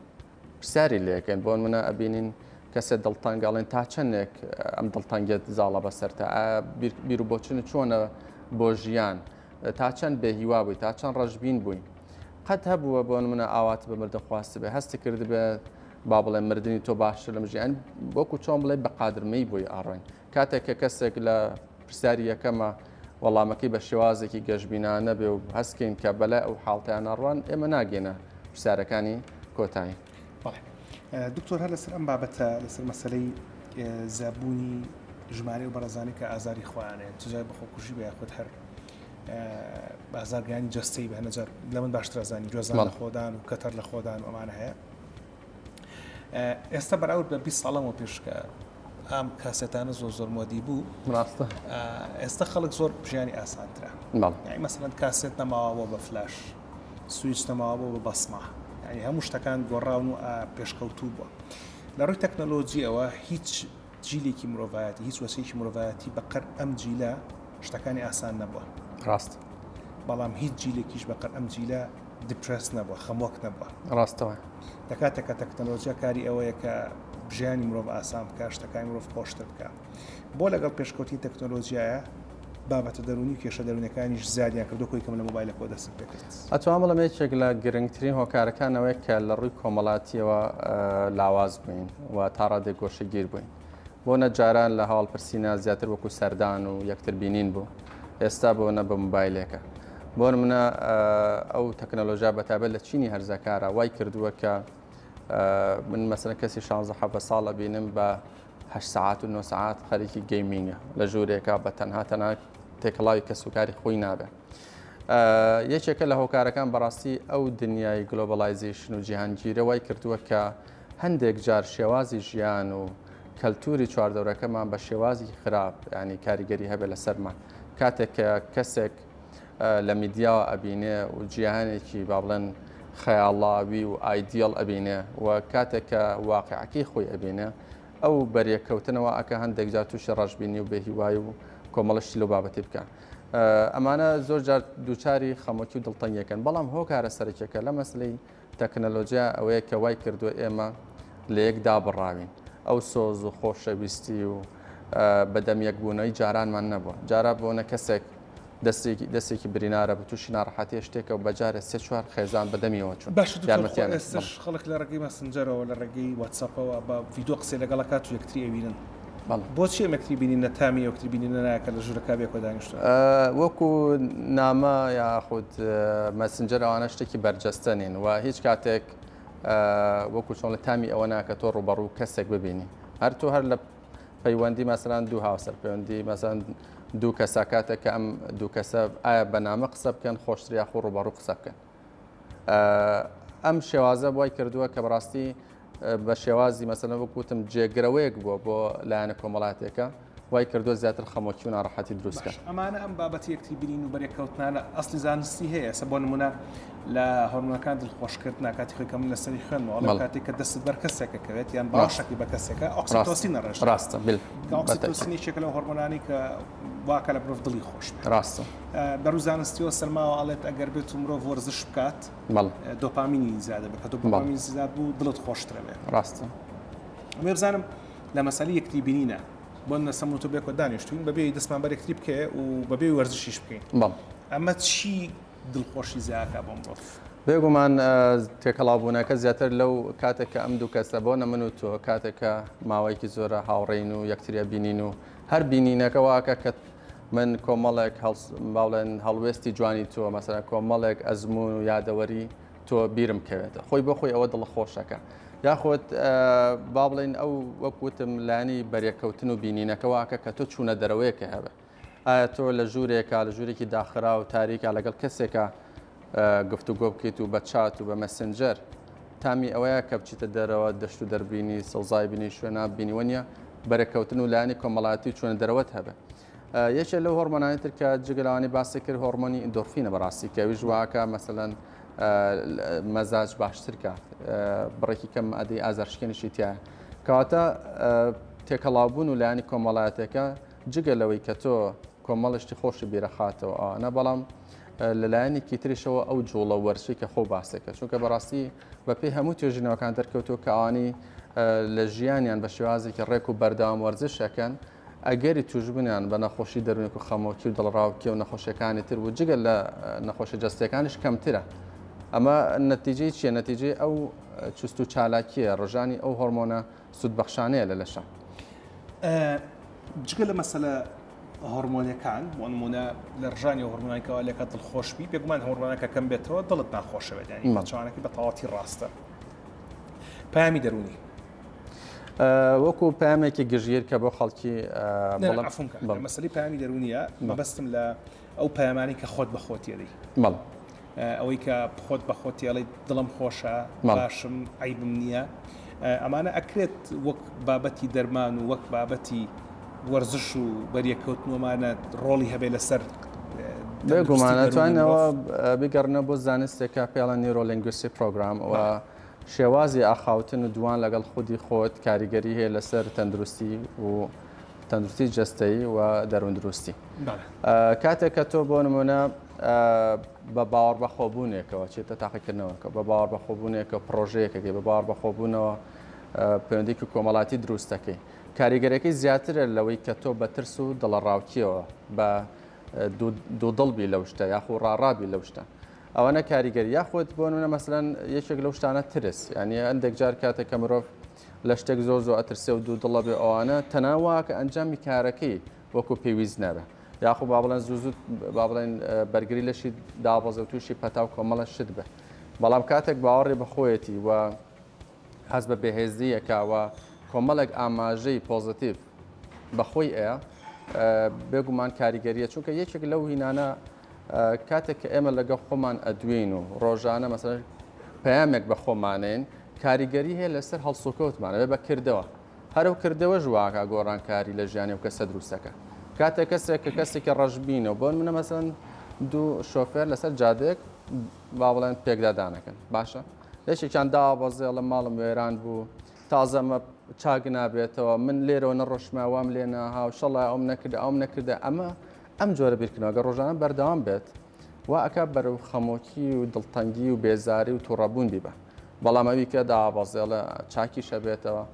پرسیاری لێکەن بۆن منە ئەبینین کەسێک دڵتانگەڵێن تا چەندێک ئەم دڵتانگێت زاڵە بەسەرتە بیر و بۆچن چۆنە بۆ ژیان تا چەند بێهیوا بووی تا چەند ڕەشبین بووی قەت هەبووە بۆ منە ئاوات بە مردن خواست بێ هەستی کرد بێ با بڵێ مردنی تۆ باشتر لەم ژیان وەکو چۆن بڵێ بە قادرمەی بۆی ئاڕۆین کاتێک کە کەسێک لە پرسیاری یەکەمە وەڵامەکەی بە شێوازێکی گەشتبینانە بێ و هەستکەین کە بەلای ئەو حاڵتیانە ڕوان ئێمە ناگەێنە پرسیارەکانی کۆتایی. دکتۆر هەر لەسەر ئەم بابەتە لەسەر مەسلەی زابوونی ژمارە و بەڕێزانی کە ئازاری خۆیانێت تجای بەخۆکوژی بە یاخود هەر بازارگانی جستەی بە هەنەجار لە من باشترازانی گوێزان لە خۆدان و کەتەر لە خۆدان و ئەمانە هەیە ئێستا بەراورد بە 20 ساڵەمەوە پێشکە ئەم کاسێتانە زۆر مۆدی بوو ڕاستە ئێستا خەڵک زۆر ژیانی ئاسانترە یعنی مەسەڵەن کاسێت نەماوە بە فلاش سویچ نەماوە بە بەسما ینی هەموو شتەکان گۆڕاون و پێشکەوتوو بووە لە ڕووی تەکنەلۆجیەوە هیچ جیلێکی مرۆڤایەتی هیچ وەسەیەکی مرۆڤایەتی بەقەر ئەم جیلە شتەکانی ئاسان نەبووە ڕاست بەڵام هیچ جیلێکیش بەقەر ئەم جیلە دیپرس نەبووە خەمۆک نەبووە ڕاستەوە دەکاتێکە تەکنەلۆژیا کاری ئەوەیە کە ژیانی مرۆڤ ئاسان بکە شتەکانی مرۆڤ خۆشتر بکە بۆ لەگەڵ پێشکەوتی تەکنەلۆژیایە بابەتە دەرونی و کێشە دەرونەکانیش زیادیان کردو کۆی کەم لە مۆبایلەکەوە دەست پێکرد ئەتوان بڵێم یەکێک لە گرنگترین هۆکارەکانەوەی کە لە ڕووی کۆمەڵاتیەوە لاواز بووین و تا ڕادێک گۆشەگیر بووین بۆ نەجاران لە هەواڵپرسینە زیاتر وەکو سەردان و یەکتر بینین بوو ئێستا بۆنە بە مۆبایلێکە بۆ منە ئەو تەکنەلۆژیا بەتابەت لە چینی هەرزەکارە وای کردووە کە من مەسەلەن کەسی 16 ساڵە بینم بە 8 ساعات و 9 ساعات خەریکی گەیمینگە لە ژوورێکە بە تەنها تێکەڵاوی کەسوکاری خۆی نابێ یەکێکە لە هۆکارەکان بەڕاستی ئەو دنیای گلۆبەلایزیشن و جیهانگیرە وای کردووە کە هەندێک جار شێوازی ژیان و کەلتوری چواردەورەکەمان بە شێوازی خراپ ینی کاریگەری هەبێت لە سەرمان کاتێک کە کەسێک لە میدیاوە ئەبینێ و جیهانێکی با بڵێن خەیاڵاوی و ئایدیڵ ئەبینێ و کاتێک کە واقعەکەی خۆی ئەبینێ ئەو بەریەکەوتنەوە ئەکە هەندێک جار تووشی ڕەشبینی و بێهیوای و کۆمەڵشتی لەو بابەتی بکە ئەمانە زۆر جار دووچاری خەمۆکی و دڵتەنگیەکەن بەڵام هۆکارە سەرکێکە لە مەسلەی تەکنەلۆجیا ئەوەیە کە وای کردووە ئێمە لە یەکدا بڕاوین ئەو سۆز و خۆشەویستی و بەدەم یەکبوونەوەی جارانمان نەبووە جارا بۆنە کەسێک دەستێکی برینارە بە تووشی ناڕەحەتی شتێکە و بەجارە 3-4 خێزان بەدەمیەوە چون ئێستش خەڵک لە ڕێگەی مەسنجەرەوە لە ڕێگەی واتساپەوە بە ڤیدۆ قسەی لەگەڵەکات و یەکتری ئەوینن بۆچی ئەمەکتری بینین نەتامی یەکتری بینینە نایکە لە ژوورەکە بێ کۆدانیشتە وەکو نامە یاخود مەسنجەر ئەوانە شتێکی بەرجەستەنین و هیچ کاتێک وەکو چۆن لە تامی ئەوە ناکە تۆ ڕوبەڕوو کەسێک ببینی هەر تۆ هەر لە پەیوەندی مەسەلەن دوو هاوسەر پەیوەندی مەسەلەن دوو کەسە کاتێک کە ئەم دوو کەسە ئایا بەنامە قسە بکەن خۆشتر یاخۆ ڕوبەڕوو قسە بکەن ئەم شێوازە بۆی کردووە کە بەڕاستی بە شێوازی مەسەلەن وەکوتم جێگرەوەیەک بووە بۆ لایەنە کۆمەڵاتێکە وای کردووە زیاتر خەمۆکی و ناڕەحەتی دروستکە ئەمانە ئەم بابەتی یەکتری بینین و بەرێککەوتنانە ئەسلی زانستی هەیە سە بۆ نمونە لە هۆرمۆنەکان دڵخۆشکردن کاتی خۆی کەم لەسەری خوێنەوە کاتێک کە دەست بەر کەسێکەکەوێت یان باشەکی بە کەسێکە ئۆکسیتۆسین ڕێژ ڕاستە ئۆکسیتۆسینێکێکە لەو هۆرمۆنانی کە واکە لە مرۆڤ دڵی خۆش ڕاستە بەڕوو زانستیەوە سەرماوە ئەڵێت ئەگەر بێت و مرۆڤ وەرزش بکات دۆپامینی زیادە بکە دۆپامین زیاد بوو دڵت خۆشترە بێت ڕاستە ئەمێ بزانم لە مەسەلەی یەکتری بینینە بۆ نەسەم تۆ بێکۆ دانیشتوین بەبێ دەستمان بەرێکتری بکە و بەبێ وەرزشیش بکەین ئەمە چی دڵخۆشی زیاکە بۆ مرۆڤ بێگومان تێکەڵاوبوونەکە زیاتر لەو کاتێک کە ئەم دوو کەسە بۆ نە من و تۆ کاتێکە ماوەیەکی زۆرە هاوڕێین و یەکتریە بینین و هەر بینینەکە واکە کە من کۆمەڵێک باڵێن هەڵوێستی جوانی تۆ مەسەلەن کۆمەڵێک ئەزمون و یادەوەری تۆ بیرم کەوێتە خۆی بۆ خۆی ئەوە دڵخۆشەکە یاخۆت با بڵێن ئەو وەکوتم لانی بەرێککەوتن و بینینەکە واکە کە تۆ چوونە دەرەوەیەکە هەبە ئایا تۆ لە ژوورێکە لە ژوورێکی داخرا و تاریکە لەگەڵ کەسێکە گفتوگۆ بکەیت و بە چات و بە مەسنجەر تامی ئەوەیە کە بچیتە دەرەوە دەشت و دەربینی سەوزای بینی شوێنە بینیوەنیە بەرەکەوتن و لایانی کۆمەڵاتی چۆن دەرەوەت هەبێ یەکێک لەو هۆرمۆنانی تر کە جگەلانی باسی کرد هۆرمۆنی ئیندۆرفینە بەڕاستی کەویش واکە مەسەلەن مەزاج باشتر کات بڕێکی کەم ئەدەی ئازارشکێنیشی تایە کەواتە تێکەڵاوبوون و لایانی کۆمەڵاتەکە جگە لەوەی کە تۆ کۆمەڵشتی خۆشی بیرەخاتەوە ئەوانە بەڵام لەلایەنێکی تریشەوە ئەو جوڵە وەرشی کە خۆ باسێکە چونکە بەڕاستی بە پێی هەموو توێژینەوەکان دەرکەوتوە کە ئەوانی لە ژیانیان بە شێوازێکی ڕێک و بەردەوام وەرزشەکەن ئەگەری توژبوونیان بە نەخۆشی دەرونێک و خەمۆکی و دڵڕاوکی و نەخۆشیەکانی تر و جگە لە نەخۆشی جەستەکانیش کەمترە. ئەمە نەتیجەی چیە؟ نەتیجەی ئەو چست و چالاکیە ڕۆژانی ئەو هۆرمۆنە سوودبەخشانەیە لە لەشە. جگە لە مەسەلە هۆرمۆنیەکان بۆ نمونە لە ڕژانی هۆرمۆنیکەوە لێکە دڵخۆشبی بێگومان هۆرمۆنەکە کەم بێتەوە دڵت ناخۆشەوێت ینی چاوانەکەی بە تەواوەتی ڕاستە. پامی دەرونی وەکو پامێکی گژیر کە بۆ خەڵکی مەسەلی پامی دەرونیە مەبەستم لە ئەو پامانی کە خۆت بە خۆتیێڵی ئەوەی کە خۆت بە خۆتیێڵی دڵم خۆشە باشم عیبم نییە ئەمانە ئەکرێت وەک بابەتی دەرمان و وەک بابەتی وەرزش و بەریەکەوتنەوەمانە ڕۆڵی هەبێ لەسەر بێگومانەتوانەوە بگەڕنە بۆ زانستێکە پێڵەن نیرۆلینگویستی پرۆگرام و شێوازی ئاخاوتن و دوان لەگەڵ خودی خۆت کاریگەری هەیە لەسەر تەندروستی و تەندروستی جەستەیی و دەروندروستی. کاتێک کە تۆ بۆ نمونە بە باوەڕ بەخۆبوونێکەوە چێتە تاقیکردنەوەکە بە باوەڕ بەخۆبوونێکە پرۆژەیەکەکەی بە باوەڕ بەخۆبوونەوە پەیوەندیکی کۆمەڵاتی دروستەکەی کاریگەرەکەی زیاترە لەوەی کە تۆ بە ترس و دڵەڕاوکیەوە بە دوودڵبی لەو شتە یاخو ڕاڕابی لەو شتە ئەوەنە کاریگەری یاخۆت بۆ نمونە مەسەلەن یەکێک لەو شتانە ترس یعنی هەندێک جار کاتێک کە مرۆڤ لە شتێک زۆر ئەترسێ و دوودڵە بێ ئەوانە تەناوا کە ئەنجامی کارەکەی وەکو پێویست نابێ یاخو با بڵێن زوو با بڵێن بەرگری لەشی دابەزە و تووشی پەتا و کۆمەڵە شت بێ بەڵام کاتێک باوەڕێ بەخۆیەتی و هەست بە بەهێزیەکەوە کۆمەڵێک ئاماژەی پۆزتیڤ بەخۆی ئەیە بێگومان کاریگەریە چونکە یەکێک لەو هینانە کاتێک کە ئێمە لەگە خۆمان ئەدوین و ڕۆژانە مەسەڵەن پەیامێک بە خۆمانین کاریگەری هەیە لەسەر هەڵسوکەوتمانە بێ بە کردەوە هەرو کردەوە ژواکە گۆڕانکاری لە ژیانی و کەسە دروستەکە کاتێک کەسێک کە کەسێکی ڕەشبینەوە بۆ منە مەسەڵەن دوو شۆفێر لەسەر جادێک با بڵێن پێکدادانەکەن باشە لێشێکیان دابەزێ لە ماڵم وێران بوو تازەمە چاک نابێتەوە من لێرەوە نەڕۆشماوام لێ ناها و شەڵای ئەوم نەکردە ئەوم نەکردە ئەم جۆرە بیرکردنەوە گە ڕۆژانە بەردەوام بێت و ئەکا بەرەو خەمۆکی و دڵتەنگی و بێزاری و تووڕەبوون بیبە بەڵام ئەوی کە دابەزێڵە چاکی شەبێتەوە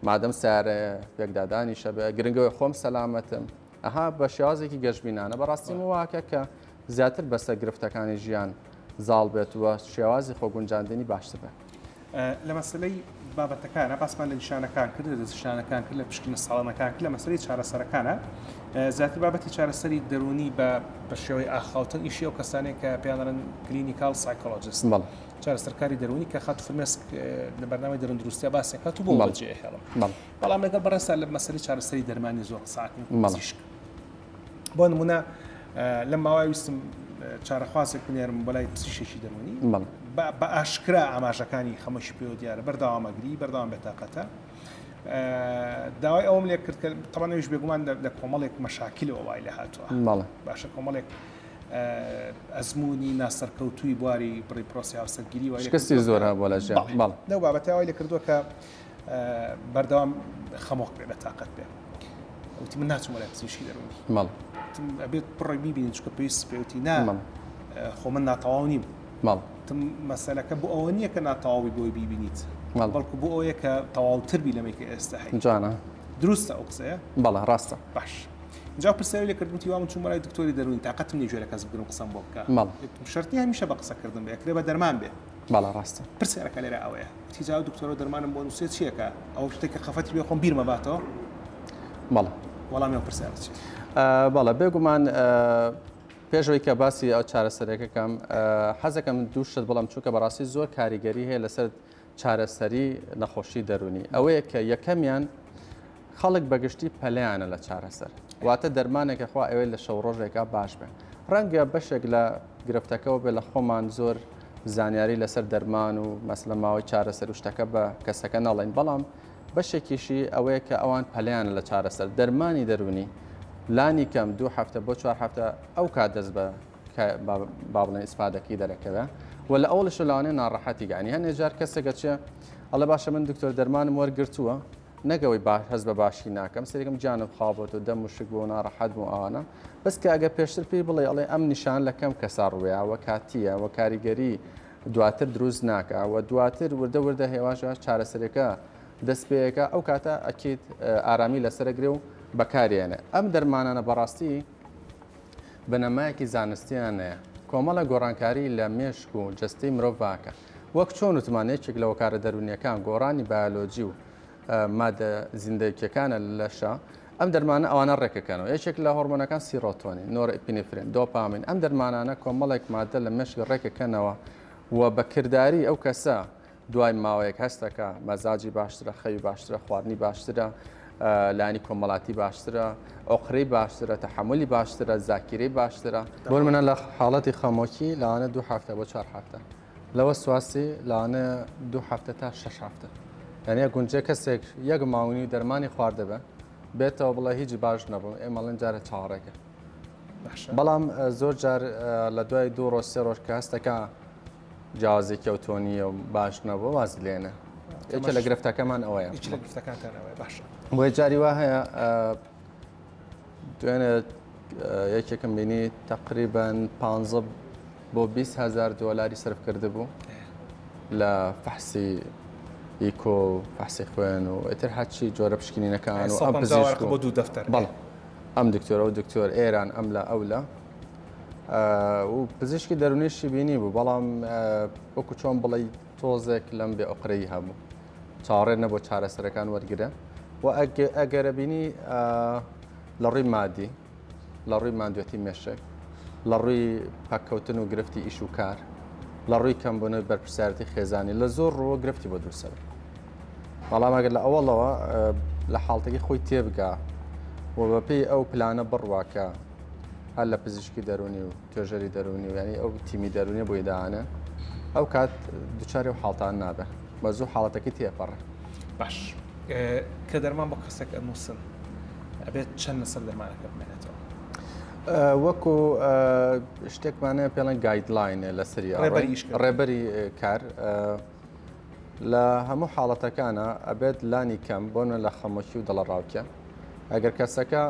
مادەم سارەیە پێکدادانی شەبێ گرنگەوەی خۆم سەلامەتم ئەها بە شێوازێکی گەشتبینانە بەڕاستی واکە کە زیاتر بەسە گرفتەکانی ژیان زاڵ بێت وە شێوازی خۆگونجاندنی باشتر بێت. لە مەسلەی بابەتەکانە باسمان لە نیشانەکان کرد لە نیشانەکان کرد لە پشکنە ساڵانەکان کرد لە مەسلەی چارەسەرەکانە زیاتر بابەتی چارەسەری دەرونی بە شێوەی ئاخاوتن ئیشی ئەو کەسانێک کە پێیانڵێن کلینیکال سایکۆلۆجیست چارەسەرکاری دەرونی کە خات فرمێسک لە بەرنامەی دەروندروستی باسێکات و بۆ بەجێ هێڵم بەڵام لەگەڵ بەڕێستا لە مەسەلەی چارەسەری دەرمانی زۆر قساکەین بۆ نمونە لەم ماوەی ویستم چارەخوازێک بنێرم بەلای پزیشکی دەرونی بە ئاشکرا ئاماژەکانی خەمۆشی پێ دیارە بەرداوامەگری بەرداوام بێتاقەتە داوای ئەوم لێ کرد کە تەمانەویش بێگومان لە کۆمەڵێک مەشاکلەوە وای لە هاتووە باشە کۆمەڵێک ئەزمموی ناسەرکەوتوی بواری بڕی پرۆسی هاوسەرگیری وکەستی زۆرە بۆ لە ژیان لەو بابەتەوەی لێ کردووە کە بەردەوام خەمۆک بێ بە تااقەت بێ وتی من ناچم وەلای پزیشکی دەرونی ئەبێت پڕی بیبینین چکە پێویست پێوتی نا خۆ من ناتەواو نیم مەسەلەکە بۆ ئەوە نییە کە ناتەواوی بۆی بیبینیت بەڵکو بۆ ئەوەیە کە تەواوتر بی لەمەیکە ئێستا جانە دروستە ئەو قسەیە بەڵێ ڕاستە باش اینجا پرسیاری لێ کردوتی وام چوون بەلای دکتۆری دەرونی تااقەتم نییە جۆرە کەس بگرم قسەم بۆ بکە شەرتی هەمیشە بە قسەکردن بێ ئەکرێ بە دەرمان بێ بەڵێ ڕاستە پرسیارەکە لێرە ئەوەیە تیجا دکتۆرە دەرمانم بۆ نووسێت چیەکە ئەو شتێکە خەفەتی بێ خۆم بیرمە باتەوە بەڵێ وەڵامی ئەو پرسیارە چی بەڵێ بێگومان پێشەوەی کە باسی ئەو چارەسەرەکەکەم حەزەکەم دوو شت بڵم چووکە بەڕاستی زۆر کاریگەری هەیە لەسەر چارەسەری نەخۆشی دەرونی ئەوەیە کە یەکەمیان خەڵک بەگشتی پەلیانە لە چارەسەر واتە دەرمانێکە خوا ئەوەی لە شەو ڕۆژێکا باش بێ ڕەنگە بەشێک لە گرفتەکەەوە بێ لە خۆمان زۆر زانیاری لەسەر دەرمان و مەسلە ماوەی چارەسەر و شتەکە بە کەسەکە نەڵێن بەڵام بەشێکیشی ئەوەیە کە ئەوان پەلیانە لە چارەسەر دەرمانی دەرونی لانی کەم 2 هەفتە بۆ 4 هەفتە ئەو کات دەست بە با بڵێن ئیسپادەکەی دەرەکەوە و لە ئەوڵش لەوانەیە ناڕەحەتی گەانی هەندێک جار کەسێکە چێ ئەڵێ باشە من دکتۆر دەرمانم وەرگرتووە نەگەوەی هەست بە باشی ناکەم سەرێکم جانم خابێت و دەم و شک بۆ ناڕەحەت بوو ئەوانە بەس کە ئەگە پێشتر پێی بڵێ ئەڵێ ئەم نیشان لە کەم کەسا ڕوێیاوە کاتیە و کاریگەری دواتر دروست ناکە و دواتر وردە هێواش چارەسەرەکە دەست پێەکە ئەو کاتە ئەکیت ئارامی لەسەرەگرێ و بەکارێنێ ئەم دەرمانانە بەڕاستی بنەمایەکی زانستیانەیە کۆمەڵە گۆڕانکاری لە مێشک و جستەی مرۆڤ واکە وەک چۆن وتمانەیەکێک لە وەکارە دەرونیەکان گۆڕانی بایۆلۆجی و مادە زیندەکیەکانە لەشە ئەم دەرمانە ئەوانە ڕێکەکەنەوە یەکێک لە هۆرمۆنەکان سیرۆتۆنی نۆرئپینفرین دۆپامین ئەم دەرمانانە کۆمەڵێک مادە لە مێشک ڕێکەکەنەوە و بەکردداری ئەو کەسە دوای ماوەیەک هەستەکە مەزاجی باشترە خەوی باشترە خواردنی باشترە لانی کۆمەڵاتی باشترە ئۆقرەی باشترە تەحملی باشترە زاکیرەی باشترە بۆ منە لە حاڵەتی خەمۆکی لەوانە 2 هەفتە بۆ 4 هەفتە لەوە سواسی لەوانە 2 هەفتە تا 6 هەفتە یعنی گونجێ کەسێک یەک ماونی دەرمانی خواردەبە بێتەوە بڵێ هیچ باش نەبوو ئێمەڵێن جارە چاڕێکە بەڵام زۆر جار لە دوای 2 ڕۆژ 3 ڕۆژ کە هەستەکە جیازی کەوتۆنیە و باش نەبوو واز لێنە یەکە لە گرفتەکەمان ئەوەیە بۆی جاری وا هەیە دوێنێ یەکێکم بینی تقریبان 15 بۆ 20,000 دۆلاری سرف کرده بوو لە فەحسی ئیکۆ و فەحسی خوێن و ئیتر هەرچی جۆرە پشکنینەکان و ئەم پزیشک بۆ 2 دەفتەر بەڵێ ئەم دکتۆرە و دکتۆر ئێران ئەم لە ئەو لە و پزیشکی دەرونیشی بینی بوو بەڵام وەکو چۆن بڵێ تۆزێک لەم بێ ئۆقرەی هەبوو چاڕێ نەبوو چارەسەرەکان وەرگرە و ئەگەرە بینی لە ڕووی مادی لە ڕووی مادوێتی مێشک لە ڕووی پاککەوتن و گرفتی ئیش و کار لە ڕووی کەمبوونەوەی بەرپرسیارەتی خێزانی لە زۆر ڕۆ گرفتی بۆ دووسەر بەڵام ئەگەر لە ئەوڵەوە لە حاڵتێکی خۆی تێبگا و بەپێی ئەو پلانە بڕواکە هەر لە پزیشکی دەرونی و توێژەری دەرونی و ینی ئەو تیمی دەرونی بۆی داانە ئەو کات دووچاری و حاڵتان نابێ بە زوو حاڵەتەکەی تێپەڕێ باش کە دەرمان بۆ کەسێک ئەنووسن ئەبێت چەند نەسەر دەرمانەکە بمێنێتەوە وەکو شتێکمانەیە پێڵەن گایدلاینە لە سریە ڕێبەری کار لە هەموو حاڵەتەکانە ئەبێت لانی کەم بۆنە لە خەمۆکی و دڵەڕاوکە ئەگەر کەسەکە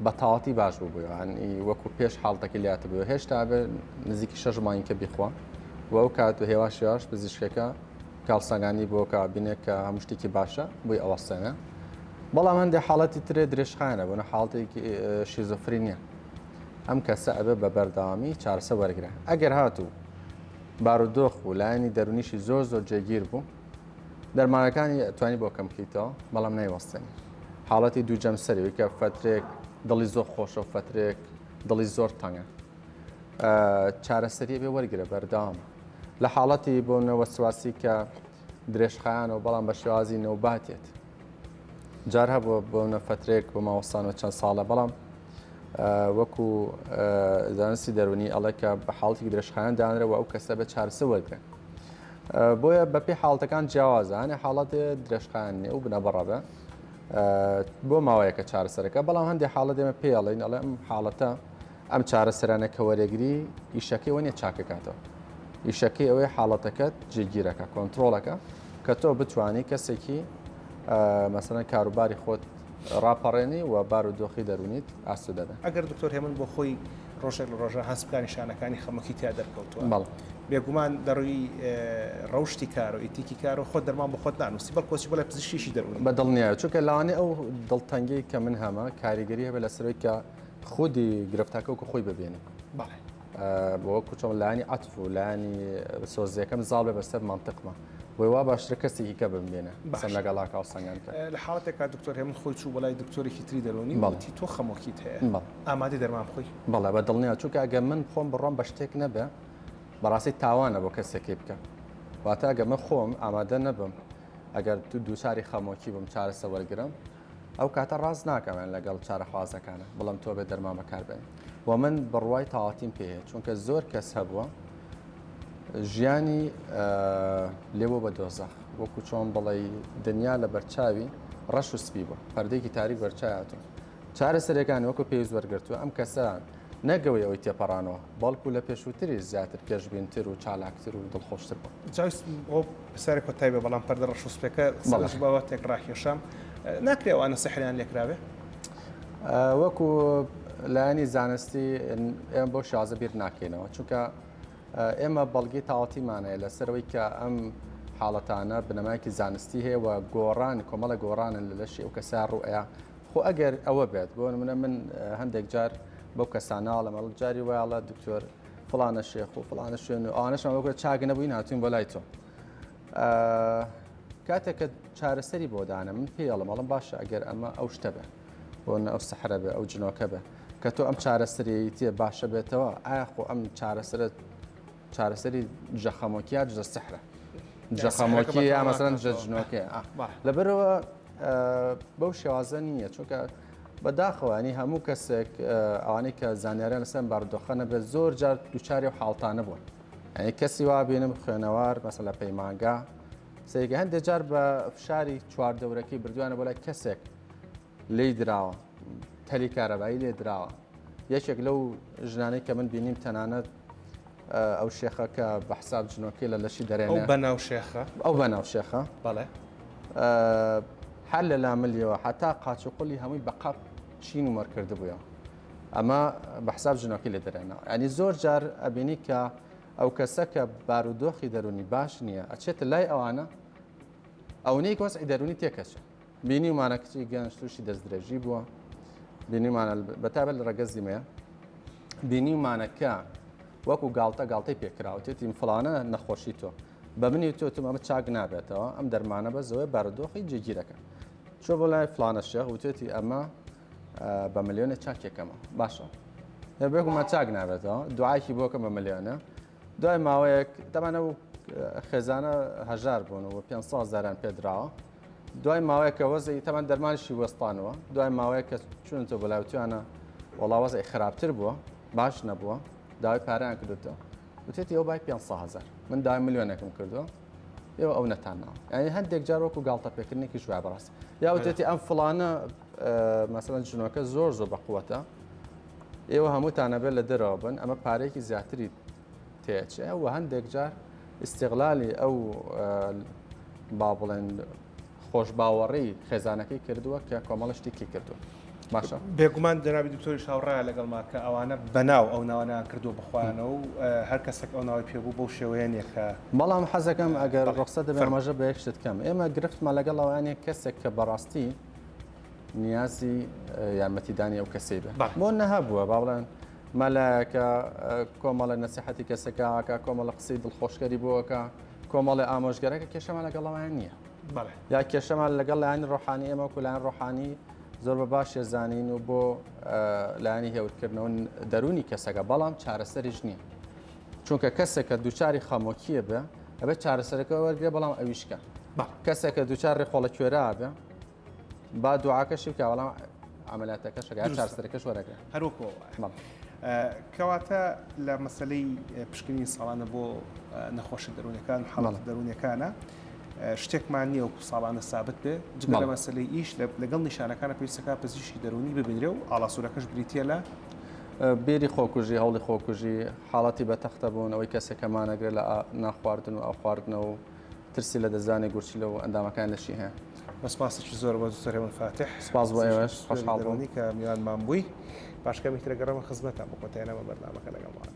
بە تاواتی باش بوو بووانی وەکو پێش حاڵتەکە لاتە بوو هێشتا بێ نزیکی 6 مانگکە بیخوا و ئەو کات و هێواشیاش پزیشکەکە کاڵسەنگانی بۆ کابینێک کە هەموو شتێکی باشە بۆی ئەوەستێنە بەڵام هەندێک حاڵەتی ترێ درێژخانە بوون حاڵەتێکی شیزۆفرینیە ئەم کەسە ئەبێ بە بەرداوامی چارەسە وەرگرە ئەگەر هاتوو بارودۆخ و لایەنی دەرونیشی زۆر جێگیر بوو دەرمانەکانی توانی بۆ کەم بکەیتەوە بەڵام نایوەستێنی حاڵەتی دوو جەمسەری کە فترێک دڵی زۆر خۆشە و فترێک دڵی زۆر تەنگە چارەسەری بێ وەرگرە بەرداوام لە حاڵەتی بۆ نەوەسواسی کە درێژخایان و بەڵام بە شێوازی نەوباتێت جار هەبووە بۆ نەفترێک بۆ ماوەستان و چەند ساڵە بەڵام وەکو زانستی دەرونی ئەڵێکە بە حاڵی درێژخایان دانرەوە ئەو کەسە بە چارەسە وەرگرن بۆیە بەپێی حاڵەتەکان جیاوازانە حاڵەتێ درێژخایانێ و بنە بەڕەبە بۆ ماوەیەکە چارەسەرەکە بەڵام هەندێک حاڵەت ئێمە پێڵین ئەڵێ ئەم حاڵەتە ئەم چارەسەرانە کە وەرەگری ئیشەکەی وە نیە چاکەکاتەوە ئیشەکەی ئەوەی حاڵەتەکەت جێگیرەکە کۆنتترۆلەکە کە تۆ بتوانی کەسێکی مەسەرەن کاروباری خۆت ڕاپەڕێنی و بارودۆخی دەرونیت ئاسو دەبێت ئەگەر دکتۆر هێمن بۆ خۆی ڕۆژێک لە ڕۆژە هەسبکانی شانەکانی خەمەکی تیا دەرکەوتووە بێگومان دەڕووی ڕەوشی کار و ئیتیکی کار و خۆت دەرمان بۆ خۆت نانووسی بەڵکۆچی بەڵێ پزیشکیشی دەرونی بە دڵنیایە چونکە لەوانێ ئەو دڵتەنگی کە من هەمە کاریگەری هەبێت لەسەرەوەی کە خودی گرفتاکە و کە خۆی ببێنی بۆ کوچۆم لانی عەتف و لانی سۆزیەکەم زاڵ بێ بەسەر مانتقمە بۆی وا باشترە کەسێکی کە بمێنە بەسەر لەگەڵا کاوسەنگان کە لە حاڵەتێکا دکتۆر هێمن خۆی چوو بەلای دکتۆرێکی تری دەرونی وتی تۆ خەمۆکیت هەیە ئامادەی دەرمان بخۆی بەڵێ بە دڵنییا چونکە ئەگەر من خۆم بڕۆم بە شتێک نەبێ بەڕاستی تاوانە بۆ کەسێکی بکەم واتە ئەگە من خۆم ئامادە نەبم ئەگەر تو دووچاری خەمۆکی بم چارەسە وەرگرم ئەو کاتە ڕاست ناکەمێن لەگەڵ چارەخوازەکانە بەڵام تۆ بێت دەرمان بەکاربێن و من بڕوای تاواتیم پێهەیە چونکە زۆر کەس هەبووە ژیانی لێبوو بە دۆزەخ وەکو چۆن بڵێ دنیا لە بەرچاوی ڕەش و سپی بووە پەردەیەکی تاریک بەرچایەتەوە چارەسەرەکانی وەکو پێویست وەرگرتووە ئەم کەسان نەگەوەی ئەوەی تێپەڕانەوە بەڵکو لە پێشووتری زیاتر پێشبینتر و چالاکتر و دڵخۆشتر بوو بۆ سەرێک کۆتای بێ بەڵام پەردە ڕەش و سپێکە بەوە تێک ڕاکێشام ناکرێوانە سەحریان لێکراوێ وەکو لایەنی زانستی ئێمە بۆ شازە بیر ناکەینەوە چونکە ئێمە بەڵگی تاواتیمانەیە لەسەرەوەی کە ئەم حاڵەتانە بنەمایەکی زانستی هەیە و گۆڕان کۆمەڵە گۆڕانن لە لەشی ئەو کەسا ڕوئەیە خۆ ئەگەر ئەوە بێت بۆ منە من هەندێک جار بەو کەساناڵە مەڵ جاری وایڵە دکتۆر فڵانە شێخ و فڵانە شوێن و ئەوانەشمان وەکو چاگە نەبووین هاتوین بۆ لای تۆ کاتێک کە چارەسەری بۆ دانە من پێڵم مەڵم باشە ئەگەر ئەمە ئەو شتە بێ بۆ ئەو سەحرە بێ ئەو جنۆکە بێ کە تۆ ئەم چارەسەریتیە باشە بێتەوە ئایا خۆ ئەم چارەسەری جەخەمۆکییا جە سەحرە جەخەمۆکی یا مەسەرەن جە جنۆکێ لەبەرەوە بەو شێوازە نییە چونکە بەداخەوانی هەموو کەسێک ئەوانەی کە زانیاریان لەسەر بارودۆخەنە بێت زۆر جار دووچاری و حاڵتانە بوون ئەنی کەسی وا بینم خوێنەوار مەسەلا پەیمانگا سەیگە هەندێک جار بە فشاری چواردەورەکەی بردووانە بۆ لای کەسێک لێی دراوە تەلی کارەبایی لێ دراوە یەکێک لەو ژنانەی کە من بینیم تەنانەت ئەو شێخە کە بە حساب جنۆکەی لە لەشی دەرێنێ ئەو بەناو شێخە ئەو بەناو شێخە بەڵێ حل لە لاملیەوە حتا قاچوقلی هەمووی بەقاپ چین و مەرکرد بووە ئەمە بە حساب جنۆکی لێ دەرێنەوە ئەنی زۆر جار ئەبینی کە ئەو کەسە کە بارودۆخی دەرونی باش نییە ئەچێتە لای ئەوانە ئەوەی کۆسعی دەرونی تێکەچە بینی ومانە کچی گەنج تووشی دەستدرێژی بووە بینیمانە بەتابەت لە ڕەگەز دیمەیە بینیمانەکە وەکو گاڵتەی پێکراوتێتی فڵانە نەخۆشی تۆ بە منی تۆتم ئەمە چاک نابێتەوە ئەم دەرمانە بە زەوەی بارودۆخی جێگیرەکە چۆ بۆ لای فڵانە شێخ وتێتی ئەمە بە ملیۆنە چاکێکەمە باشە بێگومە چاک نابێتەوە دوعایکی بۆکە بە ملیۆنە دوای ماوەیەک دەمانە و خێزانە هەژار بوون و 500,000 پێدراوە دوای ماوەیەکە وەزی تەمان دەرمانشی وەستانەوە دوای ماوەیە کە چونتە بۆ لاوتوانە وەڵاوەزی خراپتر بووە باش نەبووە داوای پارەیان کردوتەوە وتێتی ئەو بای 500,000 من داوای ملیۆنێکم کردووە ئێوە ئەو نەتانناوە یعنی هەندێک جار وەکو گاڵتە پێکردنێکی شوای بەڕاست یا وتێتی ئەم فڵانە مەسەڵەن جنۆکە زۆر بەقووەتە ئێوە هەمووتانە بێت لە دەرەوە بن ئەمە پارەیەکی زیاتری تێچێ و هەندێک جار استیغلالی ئەو با بڵێن خۆش باوەڕی خێزانەکەی کردووە کە کۆمەڵە شتێکی کردووە باشە بێگومان جەنابی دکتۆری شاوڕایە لەگەڵما کە ئەوانە بەناو ئەو ناوانیان کردو بخوایانەوە و هەر کەسێک ئەو ناوی پێبوو بەو شێوەیە نیەکە بەڵام حەزەکەم ئەگەر ڕخسە دەبێمەژە بە یەک شت کەم ئێمە گرفتمە لەگەڵ ئەوانێ کەسێک کە بەڕاستی نیازی یارمەتیدانی ئەو کەسەی بێ بۆ نەهەبووە با بڵێن مەلایەکە کۆمەڵە نەسیحەتی کەسەکەکە کۆمەڵە قسەی دڵخۆشکەری بووەکە کۆمەڵی ئامۆژگەرەکە کێشەمان لەگەڵەوەیان نییە یا کێشەمان لەگەڵ لایانی ڕۆحانی ئێمە و لایەن ڕۆحانی زۆر بە باش ێزانین و بۆ لایانی هێورکردنەوە دەرونی کەسەکە بەڵام چارەسەریش نییە چونکە کەسێکە دووچاری خەمۆکیە بێ ئەبێت چارەسەرەکە وەرگێ بەڵام ئەویشکە کەسێکە دووچار ڕێخۆڵە کوێرا بێ با دوعاکەشی بکە بەڵام عملیاتەکە شەکە چارەسەرەکەش وەرەگرێت هەروەکەوە کەواتە لە مەسلەی پشکنی ساڵانە بۆ نەخۆشی دەرونەکان حاڵات دەرونەکانە شتێکمان نییە وەکو ساڵانە سابت بێ جگە لە مەسلەی ئیش لەگەڵ نیشانەکانە پێویستەکە پزیشکی دەرونی ببینرێ و ئاڵاسوورەکەش بریتە لە بێری خۆکوژی هەوڵی خۆکوژی حاڵەتی بەتەختە بوون ئەوەی کەسێکەمانەگرێت لە ناخواردن و ئاخواردنەوە و ترسی لە دەزانی گورچی لەوە ئەندامەکان لەشی هەیە بەسپاسێکی زۆر بۆ دوکتۆر فاتح سپاس بۆ ئێوەش خۆشحاڵ بووم کە میوانمان بووی باشکەمی ترە گەڕەمە خزمەتان بۆ کۆتاییانەوە بەرنامەکە لەگەڵمان